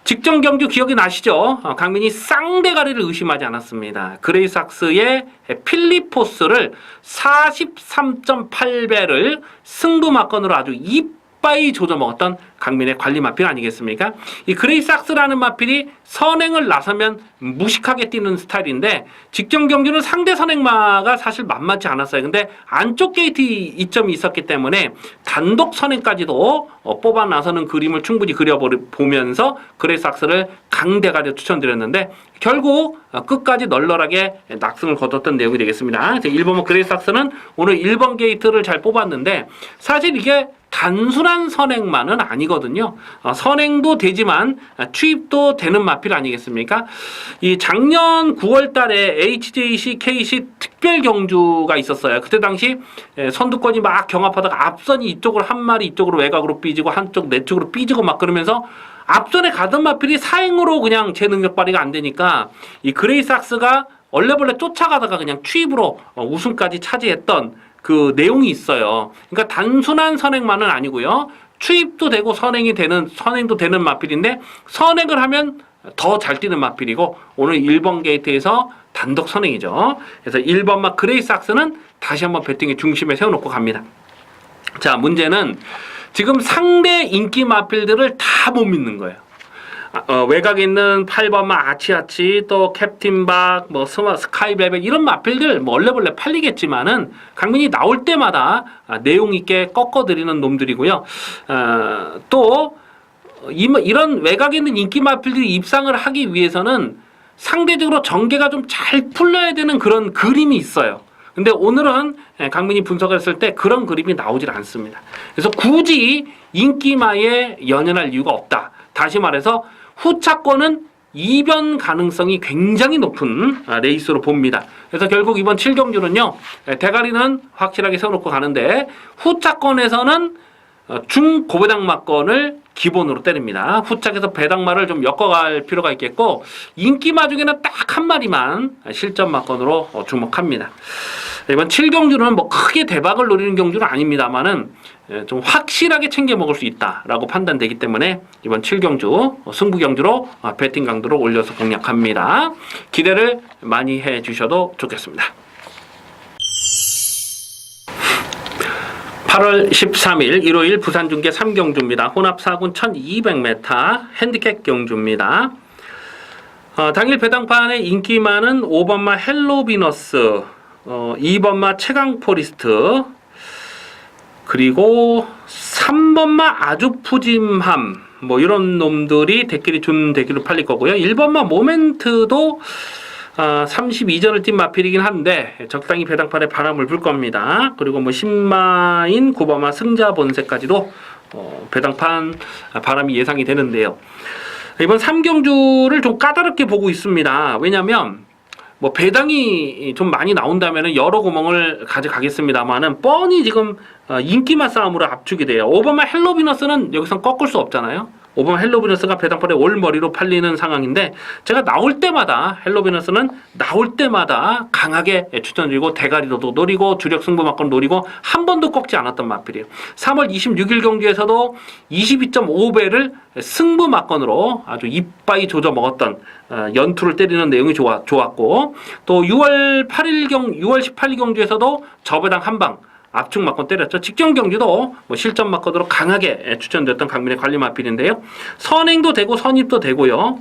직전 경주 기억이 나시죠? 강민이 쌍대가리를 의심하지 않았습니다. 그레이삭스의 필리포스를 43.8배를 승부 막건으로 아주 이빠이 조져 먹었던 강민의 관리 마필 아니겠습니까? 이 그레이삭스라는 마필이 선행을 나서면 무식하게 뛰는 스타일인데, 직전 경주는 상대 선행마가 사실 만만치 않았어요. 근데 안쪽 게이트 이점이 있었기 때문에 단독 선행까지도 뽑아 나서는 그림을 충분히 그려보면서 그레이삭스를 강대가리 추천드렸는데, 결국 끝까지 널널하게 낙승을 거뒀던 내용이 되겠습니다. 1번은 그레이삭스는 오늘 1번 게이트를 잘 뽑았는데, 사실 이게 단순한 선행만은 아니거든요. 선행도 되지만 추입도 되는 마필 아니겠습니까? 이 작년 9월 달에 HJC, KC 특별 경주가 있었어요. 그때 당시 선두권이 막 경합하다가 앞선이 이쪽으로 한 마리 이쪽으로 외곽으로 삐지고 한쪽 내쪽으로 삐지고 막 그러면서 앞선에 가던 마필이 사행으로 그냥 제 능력 발휘가 안 되니까 이 그레이삭스가 얼레벌레 쫓아가다가 그냥 추입으로 우승까지 차지했던 그 내용이 있어요. 그러니까 단순한 선행만은 아니고요. 추입도 되고 선행도 되는 마필인데, 선행을 하면 더 잘 뛰는 마필이고, 오늘 1번 게이트에서 단독 선행이죠. 그래서 1번마 그레이삭스는 다시 한번 배팅의 중심에 세워놓고 갑니다. 자, 문제는 지금 상대 인기 마필들을 다 못 믿는 거예요. 외곽에 있는 8번마 아치아치, 또 캡틴박, 뭐 스카이벨벳 이런 마필들 뭐 얼레벌레 팔리겠지만은 강민이 나올 때마다 내용 있게 꺾어드리는 놈들이고요. 또 이런 외곽에 있는 인기 마필들이 입상을 하기 위해서는 상대적으로 전개가 좀 잘 풀려야 되는 그런 그림이 있어요. 근데 오늘은 강민이 분석을 했을 때 그런 그림이 나오질 않습니다. 그래서 굳이 인기마에 연연할 이유가 없다. 다시 말해서 후차권은 이변 가능성이 굉장히 높은 레이스로 봅니다. 그래서 결국 이번 7경주는요. 대가리는 확실하게 세워놓고 가는데 후차권에서는 중고배당마권을 기본으로 때립니다. 후착에서 배당마를 좀 엮어갈 필요가 있겠고 인기마 중에는 딱 한 마리만 실전마권으로 주목합니다. 이번 7경주는 뭐 크게 대박을 노리는 경주는 아닙니다만은 좀 확실하게 챙겨 먹을 수 있다라고 판단되기 때문에 이번 7경주 승부 경주로 배팅 강도를 올려서 공략합니다. 기대를 많이 해 주셔도 좋겠습니다. 8월 13일 일요일 부산중계 3경주입니다. 혼합 4군 1200m 핸디캡 경주입니다. 당일 배당판의 인기마는 5번마 헬로비너스, 2번마 최강포리스트, 그리고 3번마 아주 푸짐함 뭐 이런 놈들이 준 대기로 팔릴 거고요. 1번마 모멘트도 32전을 뛴 마필이긴 한데 적당히 배당판에 바람을 불 겁니다. 그리고 뭐 10마인 9번마 승자 본색까지도 배당판 바람이 예상이 되는데요. 이번 3경주를 좀 까다롭게 보고 있습니다. 왜냐면 뭐 배당이 좀 많이 나온다면 여러 구멍을 가져가겠습니다만은 뻔히 지금 인기마 싸움으로 압축이 돼요. 5번마 헬로비너스는 여기서 꺾을 수 없잖아요. 5번 헬로비너스가 배당판에 올머리로 팔리는 상황인데 제가 나올 때마다 헬로비너스는 나올 때마다 강하게 추천드리고 대가리로도 노리고 주력 승부마권 노리고 한 번도 꺾지 않았던 마필이에요. 3월 26일 경기에서도 22.5배를 승부마권으로 아주 이빠이 조져 먹었던 연투를 때리는 내용이 좋았고 또 6월 18일 경주에서도 저배당 한방 압축 마권 때렸죠. 직전 경기도 뭐 실전 마권으로 강하게 추천됐던 강민의 관리 마필인데요. 선행도 되고 선입도 되고요.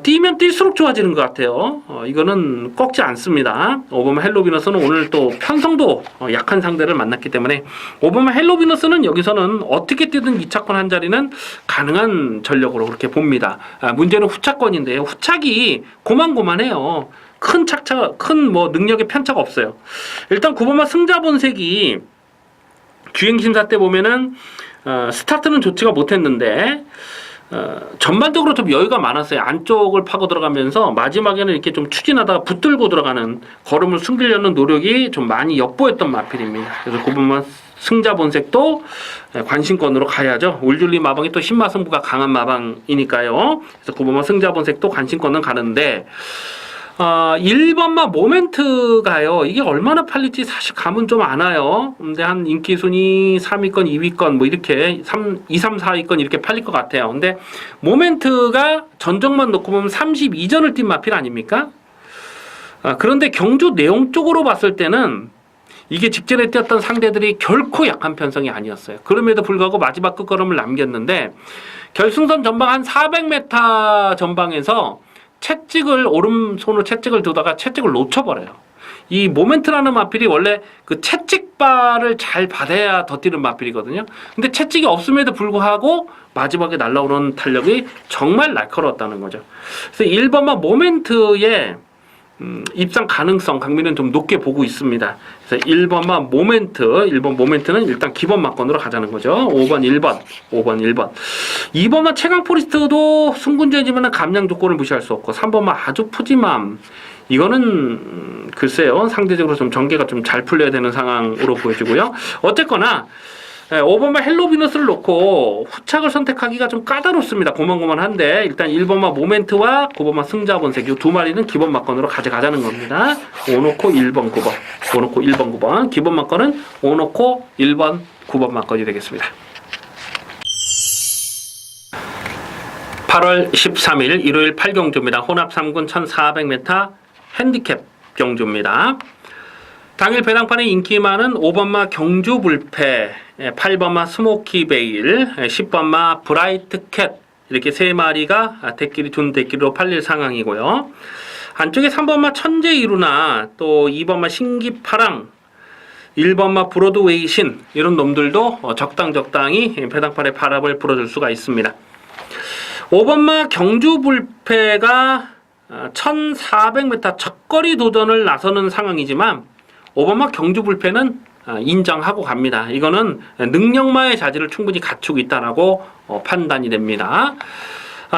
뛰면 뛸수록 좋아지는 것 같아요. 이거는 꺾지 않습니다. 오버마 헬로비너스는 오늘 또 편성도 약한 상대를 만났기 때문에 오버마 헬로비너스는 여기서는 어떻게 뛰든 2차권 한 자리는 가능한 전력으로 그렇게 봅니다. 문제는 후차권인데요. 후착이 고만고만해요. 큰 뭐 능력의 편차가 없어요. 일단 9번마 승자 본색이 주행심사 때 보면은 스타트는 좋지가 못했는데 전반적으로 좀 여유가 많았어요. 안쪽을 파고 들어가면서 마지막에는 이렇게 좀 추진하다가 붙들고 들어가는 걸음을 숨기려는 노력이 좀 많이 엿보였던 마필입니다. 그래서 9번마 승자 본색도 관심권으로 가야죠. 울줄리 마방이 또 신마승부가 강한 마방이니까요. 그래서 9번마 승자 본색도 관심권은 가는데 1번마 모멘트가요. 이게 얼마나 팔릴지 사실 감은 좀 안 와요. 근데 한 인기 순위 3위권, 2위권 뭐 이렇게 2, 3, 4위권 이렇게 팔릴 것 같아요. 근데 모멘트가 전적만 놓고 보면 32전을 뛴 마필 아닙니까? 그런데 경주 내용 쪽으로 봤을 때는 이게 직전에 뛰었던 상대들이 결코 약한 편성이 아니었어요. 그럼에도 불구하고 마지막 끝걸음을 남겼는데 결승선 전방 한 400m 전방에서 오른손으로 채찍을 두다가 채찍을 놓쳐버려요. 이 모멘트라는 마필이 원래 그 채찍발을 잘 받아야 더 뛰는 마필이거든요. 근데 채찍이 없음에도 불구하고 마지막에 날라오는 탄력이 정말 날카로웠다는 거죠. 그래서 1번마 모멘트의 입상 가능성 강민은 좀 높게 보고 있습니다. 그래서 1번마 모멘트, 1번 모멘트는 일단 기본 마건으로 가자는 거죠. 5번 1번. 2번마 최강포리스트도 승군전이지만 감량 조건을 무시할 수 없고 3번마 아주 푸짐함. 이거는 글쎄요. 상대적으로 좀 전개가 좀 잘 풀려야 되는 상황으로 보여지고요. 어쨌거나 5번마 헬로비너스를 놓고 후착을 선택하기가 좀 까다롭습니다. 고만고만한데 일단 1번마 모멘트와 9번마 승자 본색 이 두 마리는 기본 마건으로 가져가자는 겁니다. 5놓고 1번 9번 5놓고 1번 9번 기본 마건은 5놓고 1번 9번 마건이 되겠습니다. 8월 13일 일요일 8경주입니다. 혼합 3군 1400m 핸디캡 경주입니다. 당일 배당판의 인기마는 5번마 경주불패, 8번마 스모키베일, 10번마 브라이트캣 이렇게 3마리가 대끼리 준 대끼리로 팔릴 상황이고요. 안쪽에 3번마 천재이루나 또 2번마 신기파랑 1번마 브로드웨이신 이런 놈들도 적당히 배당팔에 바람을 불어줄 수가 있습니다. 5번마 경주불패가 1400m 첫거리 도전을 나서는 상황이지만 5번마 경주불패는 인정하고 갑니다. 이거는 능력마의 자질을 충분히 갖추고 있다라고 판단이 됩니다.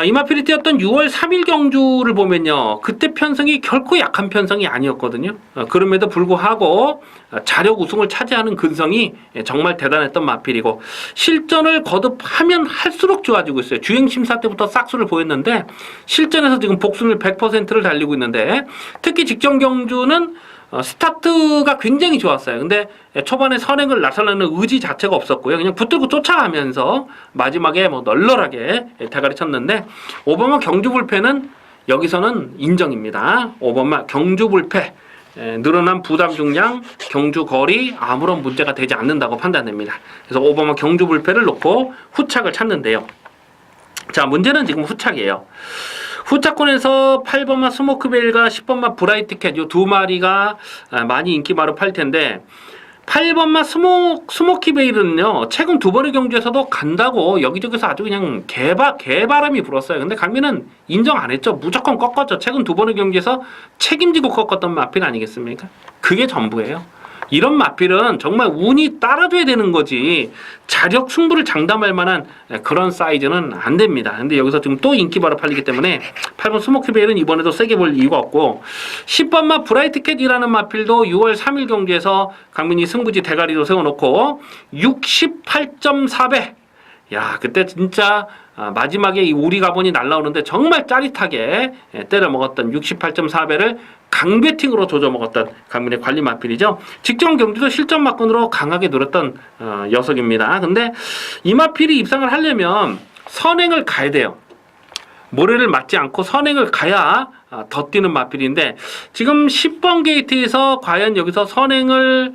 이마필이 뛰었던 6월 3일 경주를 보면요. 그때 편성이 결코 약한 편성이 아니었거든요. 그럼에도 불구하고 자력 우승을 차지하는 근성이 정말 대단했던 마필이고 실전을 거듭하면 할수록 좋아지고 있어요. 주행심사 때부터 싹수를 보였는데 실전에서 지금 복순을 100%를 달리고 있는데 특히 직전 경주는 스타트가 굉장히 좋았어요. 근데 초반에 선행을 나서려는 의지 자체가 없었고요. 그냥 붙들고 쫓아가면서 마지막에 뭐 널널하게 대가리 쳤는데 5번마 경주불패는 여기서는 인정입니다. 5번마 경주불패 늘어난 부담 중량, 경주 거리 아무런 문제가 되지 않는다고 판단됩니다. 그래서 5번마 경주불패를 놓고 후착을 찾는데요. 자, 문제는 지금 후착이에요. 후차권에서 8번마 스모크벨과 10번마 브라이트캣 요 두 마리가 많이 인기마로 팔 텐데 8번마 스모키베일은요 최근 2번의 경주에서도 간다고 여기저기서 아주 그냥 개바람이 불었어요. 근데 강민은 인정 안 했죠. 무조건 꺾었죠. 최근 2번의 경주에서 책임지고 꺾었던 마필 아니겠습니까? 그게 전부예요. 이런 마필은 정말 운이 따라줘야 되는 거지 자력 승부를 장담할 만한 그런 사이즈는 안 됩니다. 근데 여기서 지금 또 인기바로 팔리기 때문에 8번 스모키베일은 이번에도 세게 볼 이유가 없고 10번마 브라이트캣이라는 마필도 6월 3일 경기에서 강민이 승부지 대가리로 세워놓고 68.4배 야 그때 진짜 마지막에 이 우리 가본이 날라오는데 정말 짜릿하게 때려 먹었던 68.4배를 강배팅으로 조져 먹었던 강민의 관리 마필이죠. 직전 경기도 실전 막건으로 강하게 노렸던 녀석입니다. 근데 이 마필이 입상을 하려면 선행을 가야 돼요. 모래를 맞지 않고 선행을 가야 더 뛰는 마필인데 지금 10번 게이트에서 과연 여기서 선행을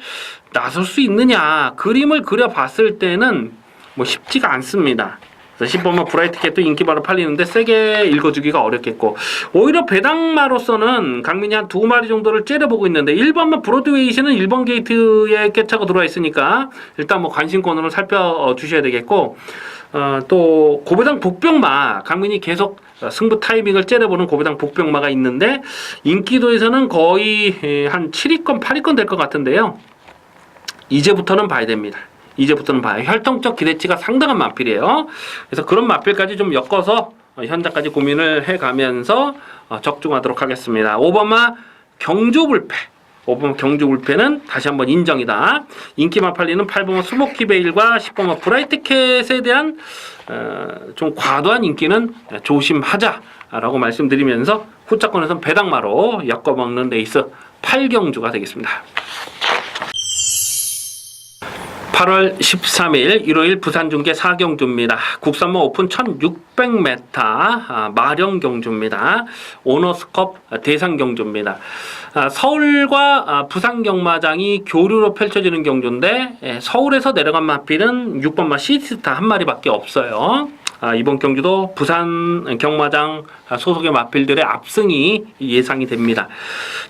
나설 수 있느냐 그림을 그려봤을 때는 뭐 쉽지가 않습니다. 10번마 브라이트캣도 인기바로 팔리는데 세게 읽어주기가 어렵겠고 오히려 배당마로서는 강민이 한 2마리 정도를 째려보고 있는데 1번마 브로드웨이시는 1번 게이트에 깨차고 들어와 있으니까 일단 뭐 관심권으로 살펴주셔야 되겠고 또 고배당 복병마 강민이 계속 승부 타이밍을 째려보는 고배당 복병마가 있는데 인기도에서는 거의 한 7위권 8위권 될 것 같은데요. 이제부터는 봐야 됩니다. 이제부터는 봐요. 혈통적 기대치가 상당한 마필이에요. 그래서 그런 마필까지 좀 엮어서 현장까지 고민을 해가면서 적중하도록 하겠습니다. 5번마 경주불패. 5번마 경주불패는 다시 한번 인정이다. 인기만 팔리는 8번마 스모키베일과 10번마 브라이트캣에 대한 좀 과도한 인기는 조심하자라고 말씀드리면서 후차권에서는 배당마로 엮어먹는 레이스 8경주가 되겠습니다. 8월 13일 일요일 부산중계 4경주입니다. 국산모 오픈 1600m 마령 경주입니다. 오너스컵 대상 경주입니다. 서울과 부산 경마장이 교류로 펼쳐지는 경주인데 서울에서 내려간 마필은 6번마 시티스타 한 마리밖에 없어요. 이번 경주도 부산 경마장 소속의 마필들의 압승이 예상이 됩니다.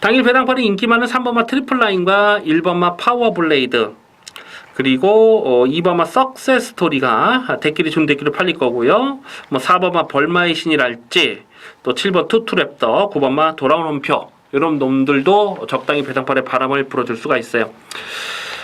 당일 배당팔이 인기 많은 3번마 트리플라인과 1번마 파워블레이드 그리고 2번마 석세스 스토리가 대끼리 준 대끼리 팔릴 거고요. 뭐 4번마 벌마의 신이랄지 또 7번 투투랩더 9번마 돌아온 홈표 이런 놈들도 적당히 배당팔에 바람을 불어줄 수가 있어요.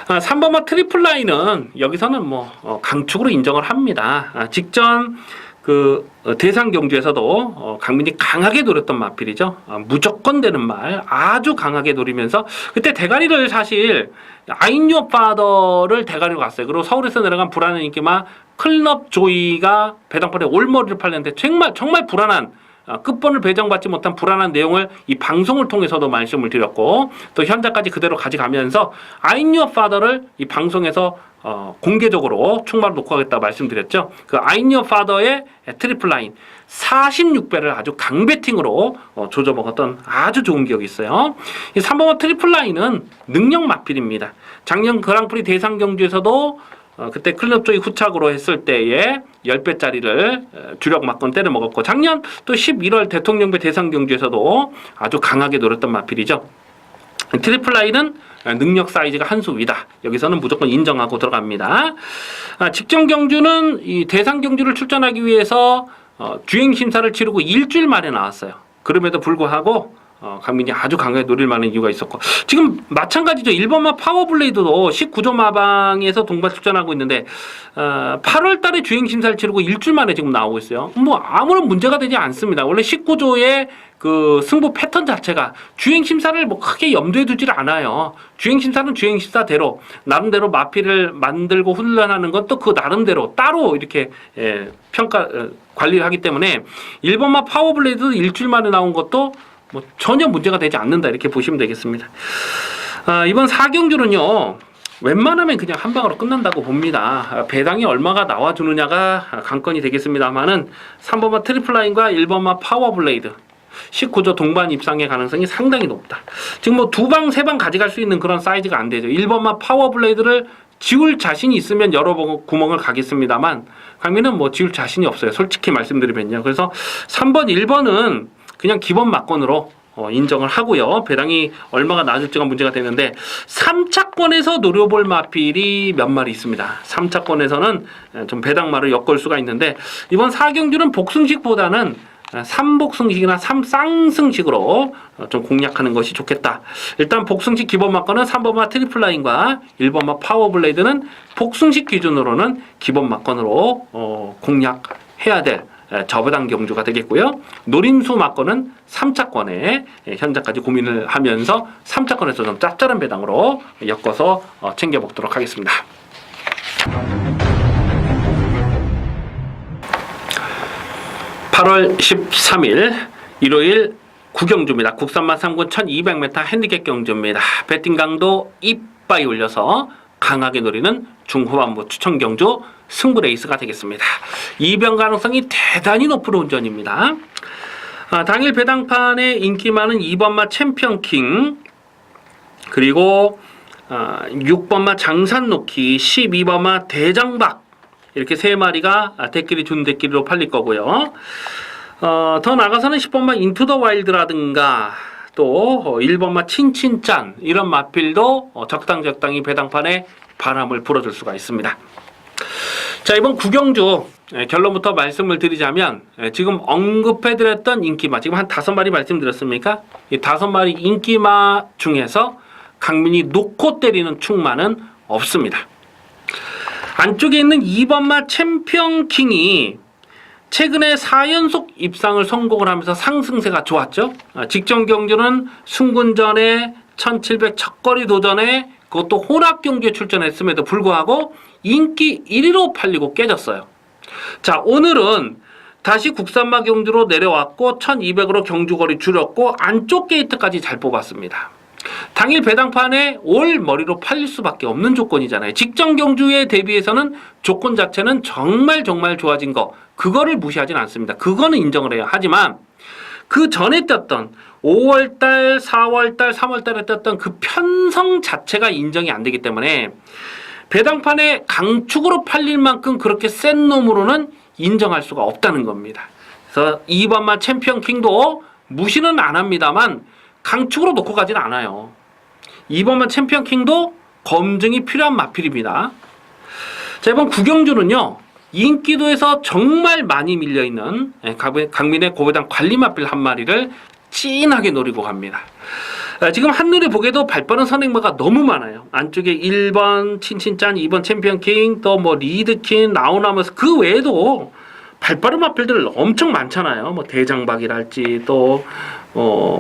3번마 트리플라인은 여기서는 뭐 강축으로 인정을 합니다. 직전 그 대상 경주에서도 강민이 강하게 노렸던 마필이죠. 무조건 되는 말 아주 강하게 노리면서 그때 대가리를 사실 아인유어 파더를 대가리로 갔어요. 그리고 서울에서 내려간 불안한 인기마 클럽 조이가 배당팔에 올머리를 팔렸는데 정말 불안한 끝번을 배정받지 못한 불안한 내용을 이 방송을 통해서도 말씀을 드렸고 또 현장까지 그대로 가져가면서 아인유어 파더를 이 방송에서 공개적으로 충마로 놓고 하겠다고 말씀드렸죠. 그 아인유어 파더의 트리플라인 46배를 아주 강배팅으로 조져먹었던 아주 좋은 기억이 있어요. 이 3번마 트리플라인은 능력 마필입니다. 작년 그랑프리 대상 경주에서도 그때 클럽 쪽이 후착으로 했을 때에 10배짜리를 주력 막건 때려 먹었고, 작년 또 11월 대통령배 대상 경주에서도 아주 강하게 노렸던 마필이죠. 트리플라이는 능력 사이즈가 한 수 위다. 여기서는 무조건 인정하고 들어갑니다. 직전 경주는 이 대상 경주를 출전하기 위해서 주행 심사를 치르고 일주일 만에 나왔어요. 그럼에도 불구하고 강민이 아주 강하게 노릴 만한 이유가 있었고, 지금 마찬가지죠. 1번마 파워블레이드도 19조 마방에서 동반 출전하고 있는데 8월 달에 주행 심사를 치르고 일주일 만에 지금 나오고 있어요. 뭐 아무런 문제가 되지 않습니다. 원래 19조의 그 승부 패턴 자체가 주행 심사를 뭐 크게 염두에 두질 않아요. 주행 심사는 주행 심사대로 나름대로 마필을 만들고 훈련하는 건 또 그 나름대로 따로 이렇게 평가 관리를 하기 때문에 1번마 파워블레이드 일주일 만에 나온 것도 뭐 전혀 문제가 되지 않는다, 이렇게 보시면 되겠습니다. 이번 4경주는요 웬만하면 그냥 한 방으로 끝난다고 봅니다. 배당이 얼마가 나와주느냐가 관건이 되겠습니다만은 3번마 트리플라인과 1번마 파워블레이드 19조 동반 입상의 가능성이 상당히 높다. 지금 뭐 2방, 3방 가져갈 수 있는 그런 사이즈가 안 되죠. 1번마 파워블레이드를 지울 자신이 있으면 여러 구멍을 가겠습니다만 강민은 뭐 지울 자신이 없어요. 솔직히 말씀드리면요. 그래서 3번, 1번은 그냥 기본 막건으로 인정을 하고요. 배당이 얼마가 나아질지가 문제가 되는데 3차권에서 노려볼 마필이 몇 마리 있습니다. 3차권에서는 좀 배당마를 엮을 수가 있는데 이번 4경주는 복승식보다는 3복승식이나 3쌍승식으로 좀 공략하는 것이 좋겠다. 일단 복승식 기본 막건은 3번마 트리플라인과 1번마 파워블레이드는 복승식 기준으로는 기본 막건으로 공략해야 될 저배당 경주가 되겠고요. 노림수 막건은 3차권에 현재까지 고민을 하면서 3차권에서 좀 짭짤한 배당으로 엮어서 챙겨 먹도록 하겠습니다. (8월 13일) 일요일 구경주입니다. 국산만 3군 1200m 핸디캡 경주입니다. 배팅 강도 이빠이 올려서 강하게 노리는 중후반부 추천 경주 승부 레이스가 되겠습니다. 이변 가능성이 대단히 높은 운전입니다. 당일 배당판에 인기 많은 2번마 챔피언킹, 그리고 6번마 장산놓기, 12번마 대장박, 이렇게 3마리가 대끼리 준 대끼리로 팔릴 거고요. 더 나가서는 10번마 인투 더 와일드라든가 또 1번마 친친짠, 이런 마필도 적당히 배당판에 바람을 불어줄 수가 있습니다. 자, 이번 구경주 결론부터 말씀을 드리자면 지금 언급해드렸던 인기마, 지금 한 5마리 말씀드렸습니까? 이 5마리 인기마 중에서 강민이 놓고 때리는 충마는 없습니다. 안쪽에 있는 2번마 챔피언킹이 최근에 4연속 입상을 성공을 하면서 상승세가 좋았죠. 직전 경주는 순군전에 1700 첫거리 도전에 그것도 혼합 경기에 출전했음에도 불구하고 인기 1위로 팔리고 깨졌어요. 자, 오늘은 다시 국산마 경주로 내려왔고 1200으로 경주거리 줄였고 안쪽 게이트까지 잘 뽑았습니다. 당일 배당판에 올 머리로 팔릴 수밖에 없는 조건이잖아요. 직전 경주에 대비해서는 조건 자체는 정말 좋아진 거, 그거를 무시하진 않습니다. 그거는 인정을 해요. 하지만 그 전에 떴던 5월달, 4월달, 3월달에 떴던 그 편성 자체가 인정이 안 되기 때문에 배당판에 강축으로 팔릴 만큼 그렇게 센 놈으로는 인정할 수가 없다는 겁니다. 그래서 2번마 챔피언킹도 무시는 안 합니다만 강축으로 놓고 가진 않아요. 2번마 챔피언킹도 검증이 필요한 마필입니다. 자, 이번 구경주는요, 인기도에서 정말 많이 밀려있는 강민의 고배당 관리 마필 한 마리를 찐하게 노리고 갑니다. 지금 한눈에 보기에도 발빠른 선행마가 너무 많아요. 안쪽에 1번 친친짠, 2번 챔피언킹, 또 뭐 리드킨, 나오나면서 그 외에도 발빠른 마필들 엄청 많잖아요. 뭐 대장박이랄지 또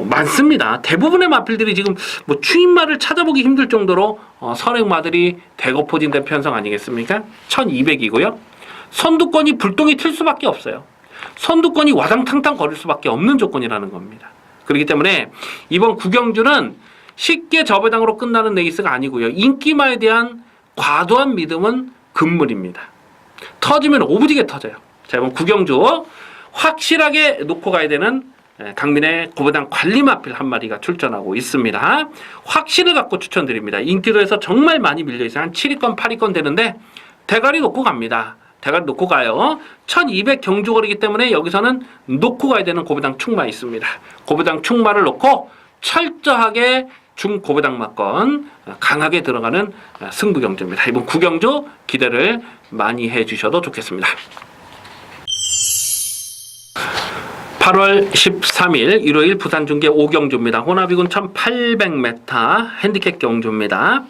많습니다. 대부분의 마필들이 지금 뭐 추임마를 찾아보기 힘들 정도로 선행마들이 대거포진된 편성 아니겠습니까? 1200이고요. 선두권이 불똥이 튈 수밖에 없어요. 선두권이 와당탕탕 거릴 수밖에 없는 조건이라는 겁니다. 그렇기 때문에 이번 구경주는 쉽게 저배당으로 끝나는 레이스가 아니고요. 인기마에 대한 과도한 믿음은 금물입니다. 터지면 오부지게 터져요. 자, 이번 구경주 확실하게 놓고 가야 되는 강민의 고배당 관리 마필 한 마리가 출전하고 있습니다. 확신을 갖고 추천드립니다. 인기도에서 정말 많이 밀려있어요. 한 7위권, 8위권 되는데 대가리 놓고 갑니다. 대가리 놓고 가요. 1200 경주거리이기 때문에 여기서는 놓고 가야 되는 고배당 축마 있습니다. 고배당 축마를 놓고 철저하게 중고배당 막건 강하게 들어가는 승부 경주입니다. 이번 구경주 기대를 많이 해주셔도 좋겠습니다. 8월 13일 일요일 부산 중계 5경주입니다. 호나비군 1800m 핸디캡 경주입니다.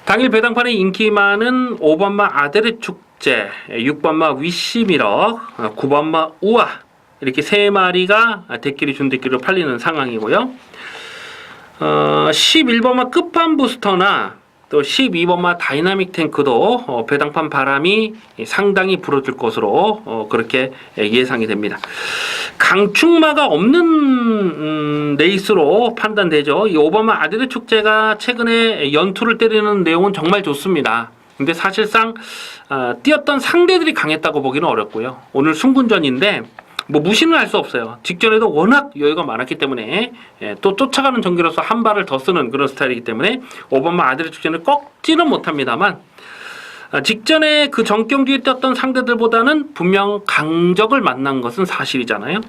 당일 배당판에 인기 많은 5번마 아데르 축제, 6번마 위시미럭, 9번마 우아 이렇게 세 마리가 대끼리 준대끼리로 팔리는 상황이고요. 11번마 끝판 부스터나 또 12번마 다이나믹 탱크도 배당판 바람이 상당히 불어줄 것으로 그렇게 예상이 됩니다. 강축마가 없는 레이스로 판단되죠. 이 5번마 아데르 축제가 최근에 연투를 때리는 내용은 정말 좋습니다. 근데 사실상 뛰었던 상대들이 강했다고 보기는 어렵고요. 오늘 승군전인데 뭐 무시는 할 수 없어요. 직전에도 워낙 여유가 많았기 때문에 또 쫓아가는 전기로서 한 발을 더 쓰는 그런 스타일이기 때문에 5번마 아데르 축제는 꺾지는 못합니다만 직전에 그 전경주에 뛰었던 상대들보다는 분명 강적을 만난 것은 사실이잖아요.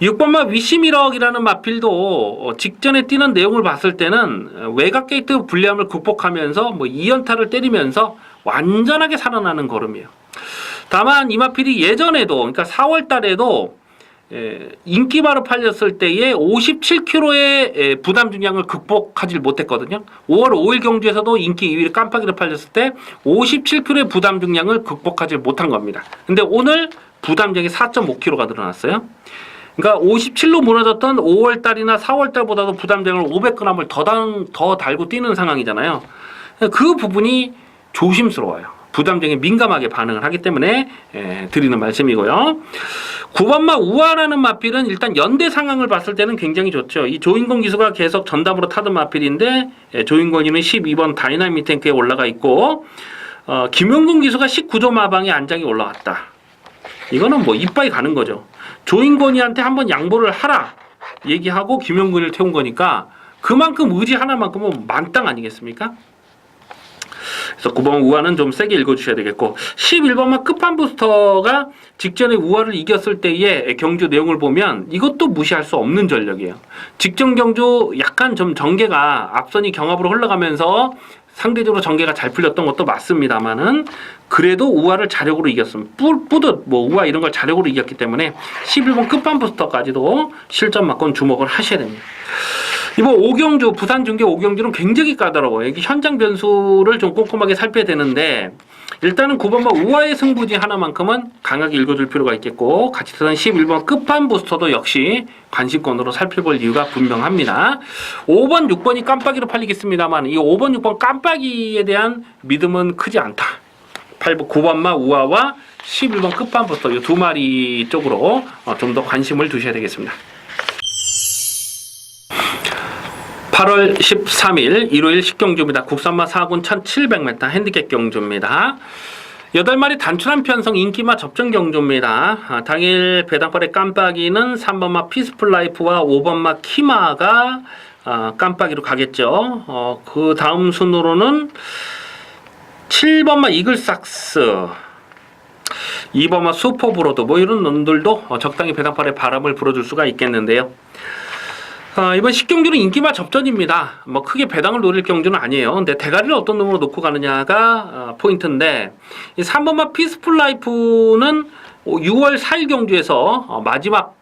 6번마 위시미럭이라는 마필도 직전에 뛰는 내용을 봤을 때는 외곽 게이트 불리함을 극복하면서 뭐 2연타를 때리면서 완전하게 살아나는 걸음이에요. 다만 이 마필이 예전에도 그러니까 4월 달에도 인기바로 팔렸을 때에 57kg의 부담 중량을 극복하지 못했거든요. 5월 5일 경주에서도 인기 2위를 깜빡이로 팔렸을 때 57kg의 부담 중량을 극복하지 못한 겁니다. 근데 오늘 부담량이 4.5kg가 늘어났어요. 그러니까 57로 무너졌던 5월 달이나 4월 달보다도 부담량을 500g을 더 달고 뛰는 상황이잖아요. 그 부분이 조심스러워요. 부담장에 민감하게 반응을 하기 때문에 드리는 말씀이고요. 9번마 우아라는 마필은 일단 연대 상황을 봤을 때는 굉장히 좋죠. 이 조인권 기수가 계속 전담으로 타던 마필인데 조인권이는 12번 다이나믹 탱크에 올라가 있고 김용근 기수가 19조 마방에 안장이 올라왔다. 이거는 뭐 이빠이 가는 거죠. 조인권이한테 한번 양보를 하라 얘기하고 김용근을 태운 거니까 그만큼 의지 하나만큼은 만땅 아니겠습니까? 그래서 9번 우아는 좀 세게 읽어주셔야 되겠고 11번만 끝판 부스터가 직전에 우아를 이겼을 때의 경주 내용을 보면 이것도 무시할 수 없는 전력이에요. 직전 경주 약간 좀 전개가 앞선이 경합으로 흘러가면서 상대적으로 전개가 잘 풀렸던 것도 맞습니다만은 그래도 우아를 자력으로 이겼습니다. 뿌듯 뭐 우아 이런 걸 자력으로 이겼기 때문에 11번 끝판 부스터까지도 실전 막건 주목을 하셔야 됩니다. 이번 5경주 부산 중계 5경주는 굉장히 까다로워요. 여기 현장 변수를 좀 꼼꼼하게 살펴야 되는데 일단은 9번만 우아의 승부지 하나만큼은 강하게 읽어줄 필요가 있겠고 같이 쓰던 11번 끝판 부스터도 역시 관심권으로 살펴볼 이유가 분명합니다. 5번 6번이 깜빡이로 팔리겠습니다만 이 5번 6번 깜빡이에 대한 믿음은 크지 않다. 8번 9번만 우아와 11번 끝판 부스터 이 두 마리 쪽으로 좀 더 관심을 두셔야 되겠습니다. 8월 13일 일요일 식경주입니다. 국산마 4군 1700m 핸디캡 경주입니다. 8마리 단출한 편성 인기마 접전 경주입니다. 당일 배당팔의 깜빡이는 3번마 피스풀 라이프와 5번마 키마가 깜빡이로 가겠죠. 그 다음 순으로는 7번마 이글삭스 2번마 슈퍼브로드 뭐 이런 놈들도 적당히 배당팔에 바람을 불어줄 수가 있겠는데요. 이번 식경주는 인기마 접전입니다. 뭐 크게 배당을 노릴 경주는 아니에요. 근데 대가리를 어떤 놈으로 놓고 가느냐가 포인트인데 이 3번마 피스풀 라이프는 6월 4일 경주에서 마지막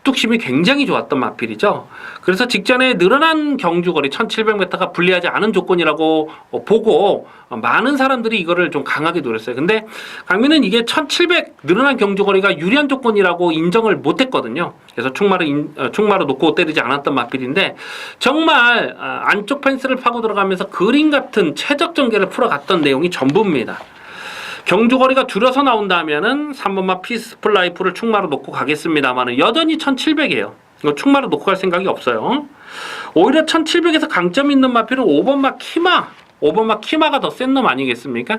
뚝심이 굉장히 좋았던 마필이죠. 그래서 직전에 늘어난 경주거리 1700m가 불리하지 않은 조건이라고 보고 많은 사람들이 이거를 좀 강하게 노렸어요. 근데 강민은 이게 1700 늘어난 경주거리가 유리한 조건이라고 인정을 못했거든요. 그래서 충마로 놓고 때리지 않았던 마필인데 정말 안쪽 펜스를 파고 들어가면서 그림 같은 최적 전개를 풀어갔던 내용이 전부입니다. 경주거리가 줄여서 나온다면은 3번마 피스풀 라이프를 충마로 놓고 가겠습니다만 여전히 1700이에요. 이거 충마로 놓고 갈 생각이 없어요. 오히려 1700에서 강점 있는 마필은 5번마 키마 5번마 키마가 더 센 놈 아니겠습니까?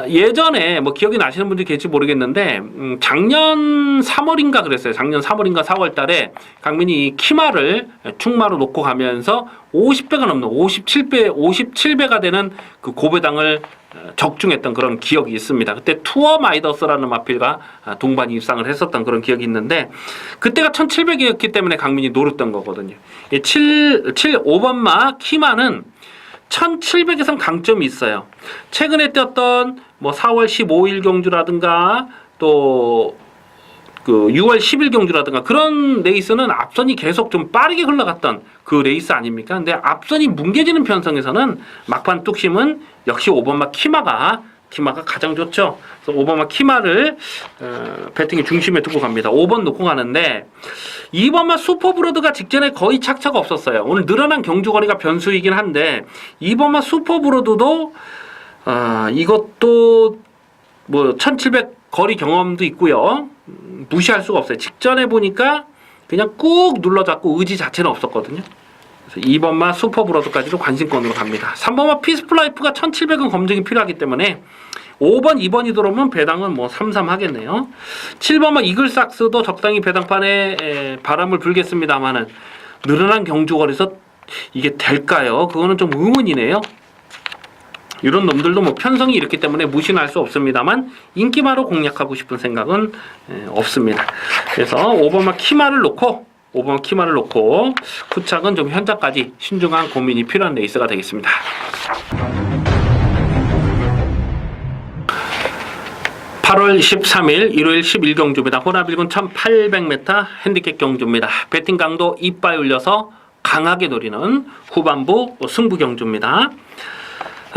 예전에 뭐 기억이 나시는 분들이 계실지 모르겠는데 작년 3월인가 그랬어요. 작년 3월인가 4월 달에 강민이 이 키마를 충마로 놓고 가면서 50배가 넘는 57배가 되는 그 고배당을 적중했던 그런 기억이 있습니다. 그때 투어 마이더스라는 마필과 동반이 입상을 했었던 그런 기억이 있는데 그때가 1700이었기 때문에 강민이 노렸던 거거든요. 5번마 키마는 1700에선 강점이 있어요. 최근에 뛰었던 뭐 4월 15일 경주라든가 또 그 6월 10일 경주라든가 그런 레이스는 앞선이 계속 좀 빠르게 흘러갔던 그 레이스 아닙니까? 근데 앞선이 뭉개지는 편성에서는 막판 뚝심은 역시 5번마 키마가 가장 좋죠. 그래서 5번마 키마를 배팅의 중심에 두고 갑니다. 5번 놓고 가는데 2번마 슈퍼브로드가 직전에 거의 착차가 없었어요. 오늘 늘어난 경주거리가 변수이긴 한데 2번마 슈퍼브로드도 이것도 뭐 1700 거리 경험도 있고요. 무시할 수가 없어요. 직전에 보니까 그냥 꾹 눌러잡고 의지 자체는 없었거든요. 그래서 2번마 슈퍼브로드까지도 관심권으로 갑니다. 3번마 피스풀라이프가 1700은 검증이 필요하기 때문에 5번, 2번이 들어오면 배당은 뭐 삼삼하겠네요. 7번마 이글삭스도 적당히 배당판에 바람을 불겠습니다만은 늘어난 경주거리에서 이게 될까요? 그거는 좀 의문이네요. 이런 놈들도 뭐 편성이 이렇기 때문에 무시는 할 수 없습니다만 인기마로 공략하고 싶은 생각은 없습니다. 그래서 5번마 키마를 놓고 후착은 좀 현장까지 신중한 고민이 필요한 레이스가 되겠습니다. (8월 13일) 일요일 11경주입니다. 혼합 1군 1800m 핸디캡 경주입니다. 배팅 강도 이빠이 올려서 강하게 노리는 후반부 승부 경주입니다.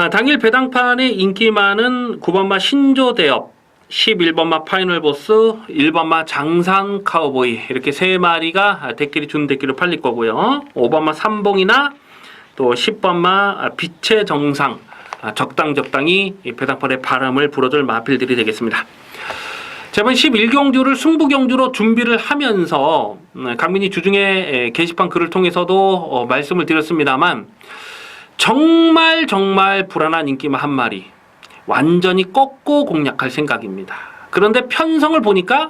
당일 배당판의 인기 많은 9번마 신조대업, 11번마 파이널보스, 1번마 장상 카우보이 이렇게 세 마리가 대끼리 준 대끼로 팔릴 거고요. 5번마 삼봉이나 또 10번마 빛의 정상 적당히 배당판에 바람을 불어줄 마필들이 되겠습니다. 이번 11경주를 승부경주로 준비를 하면서 강민이 주중에 게시판 글을 통해서도 말씀을 드렸습니다만 정말 불안한 인기마 한 마리 완전히 꺾고 공략할 생각입니다. 그런데 편성을 보니까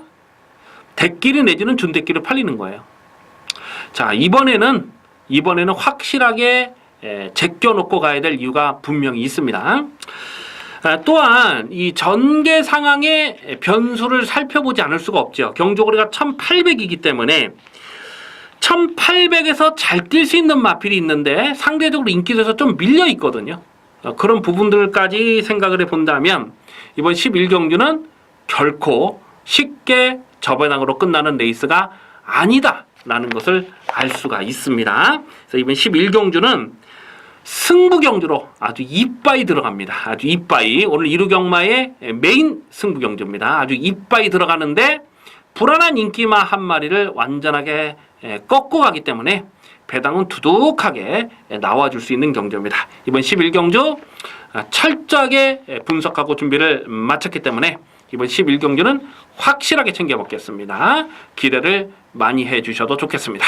대끼리 내지는 준대끼리 팔리는 거예요. 자, 이번에는 확실하게 제껴놓고 가야 될 이유가 분명히 있습니다. 또한 이 전개 상황의 변수를 살펴보지 않을 수가 없죠. 경주거리가 1800이기 때문에 1800에서 잘 뛸 수 있는 마필이 있는데 상대적으로 인기에서 좀 밀려 있거든요. 그런 부분들까지 생각을 해본다면 이번 11경주는 결코 쉽게 저배당으로 끝나는 레이스가 아니다라는 것을 알 수가 있습니다. 그래서 이번 11경주는 승부경주로 아주 이빠이 들어갑니다. 아주 이빠이. 오늘 1루 경마의 메인 승부경주입니다. 아주 이빠이 들어가는데 불안한 인기마 한 마리를 완전하게 꺾고 가기 때문에 배당은 두둑하게 나와줄 수 있는 경주입니다. 이번 11경주 철저하게 분석하고 준비를 마쳤기 때문에 이번 11경주는 확실하게 챙겨 먹겠습니다. 기대를 많이 해주셔도 좋겠습니다.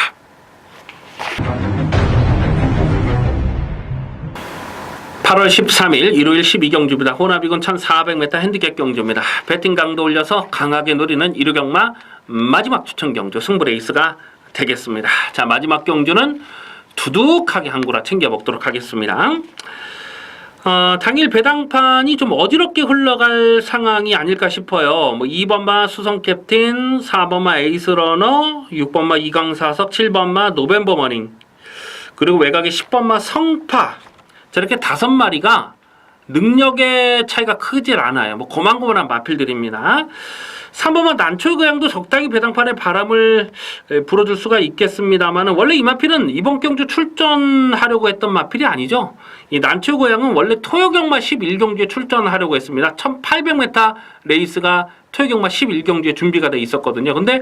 (8월 13일) 일요일 12경주입니다. 혼합이군 1400m 핸디캡 경주입니다. 배팅 강도 올려서 강하게 노리는 1루 경마 마지막 추천 경주 승부 레이스가 되겠습니다. 자, 마지막 경주는 두둑하게 한 구라 챙겨 먹도록 하겠습니다. 당일 배당판이 좀 어지럽게 흘러갈 상황이 아닐까 싶어요. 뭐 2번마 수성 캡틴, 4번마 에이스러너, 6번마 이강사석, 7번마 노벤버 머닝, 그리고 외곽에 10번마 성파, 저렇게 5마리가 능력의 차이가 크질 않아요. 뭐 고만고만한 마필들입니다. 3번만 난초의거양도 적당히 배당판에 바람을 불어줄 수가 있겠습니다만 원래 이 마필은 이번 경주 출전하려고 했던 마필이 아니죠. 이 난초의거양은 원래 토요경마 11경주에 출전하려고 했습니다. 1800m 레이스가 토요경마 11경주에 준비가 돼 있었거든요. 근데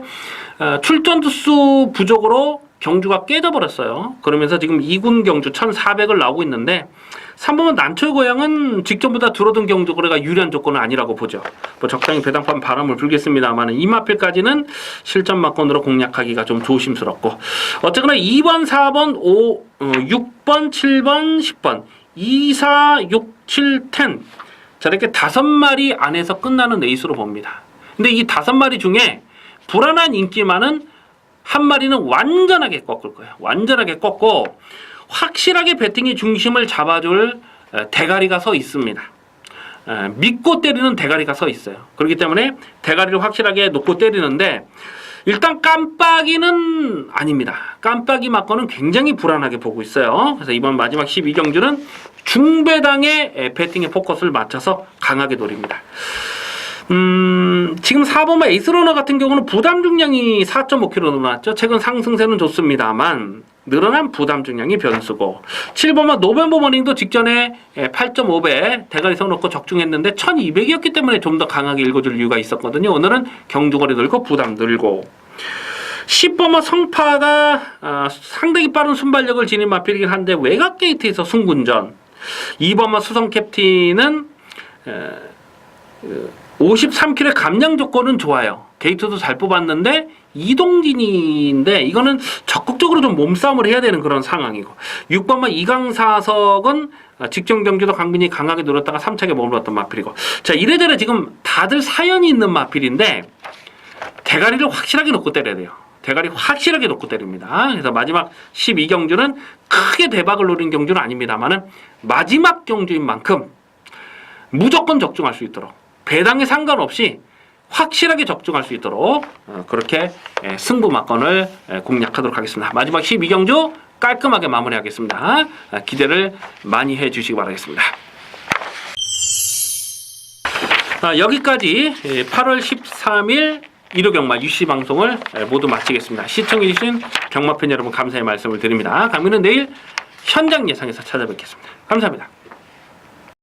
출전 두수 부족으로 경주가 깨져버렸어요. 그러면서 지금 2군 경주 1400을 나오고 있는데 3번은 난초의 고향은 직전보다 줄어든 경주거리가 유리한 조건은 아니라고 보죠. 뭐 적당히 배당판 바람을 불겠습니다만 이 마필까지는 실전 막건으로 공략하기가 좀 조심스럽고 어쨌거나 2번, 4번, 6번, 7번, 10번 2, 4, 6, 7, 10 저렇게 5마리 안에서 끝나는 레이스로 봅니다. 근데 이 5마리 중에 불안한 인기만은 한 마리는 완전하게 꺾을 거예요. 완전하게 꺾고 확실하게 배팅의 중심을 잡아줄 대가리가 서 있습니다. 믿고 때리는 대가리가 서 있어요. 그렇기 때문에 대가리를 확실하게 놓고 때리는데 일단 깜빡이는 아닙니다. 깜빡이 맞고는 굉장히 불안하게 보고 있어요. 그래서 이번 마지막 12경주는 중배당의 배팅의 포커스를 맞춰서 강하게 노립니다. 지금 4번마 에이스러너 같은 경우는 부담 중량이 4.5kg 늘어났죠. 최근 상승세는 좋습니다만 늘어난 부담 중량이 변수고, 7번마 노벤버 머닝도 직전에 8.5배 대가리 세워놓고 적중했는데 1200이었기 때문에 좀 더 강하게 읽어줄 이유가 있었거든요. 오늘은 경주거리 늘고 부담 늘고, 10번마 성파가 상당히 빠른 순발력을 지닌 마필이긴 한데 외곽 게이트에서 승군전, 2번마 수성 캡틴은 53km의 감량 조건은 좋아요. 게이트도 잘 뽑았는데 이동진인데 이거는 적극적으로 좀 몸싸움을 해야 되는 그런 상황이고, 6번마 이강사석은 직전 경주도 강빈이 강하게 늘었다가 3차게 머물렀던 마필이고, 자 이래저래 지금 다들 사연이 있는 마필인데 대가리를 확실하게 놓고 때려야 돼요. 대가리 확실하게 놓고 때립니다. 그래서 마지막 12경주는 크게 대박을 노린 경주는 아닙니다만은 마지막 경주인 만큼 무조건 적중할 수 있도록, 배당에 상관없이 확실하게 적중할 수 있도록 그렇게 승부 막건을 공략하도록 하겠습니다. 마지막 12경주 깔끔하게 마무리하겠습니다. 기대를 많이 해주시기 바라겠습니다. 여기까지 8월 13일 일요 경마 UC 방송을 모두 마치겠습니다. 시청해주신 경마팬 여러분 감사의 말씀을 드립니다. 강민은 내일 현장 예상에서 찾아뵙겠습니다. 감사합니다.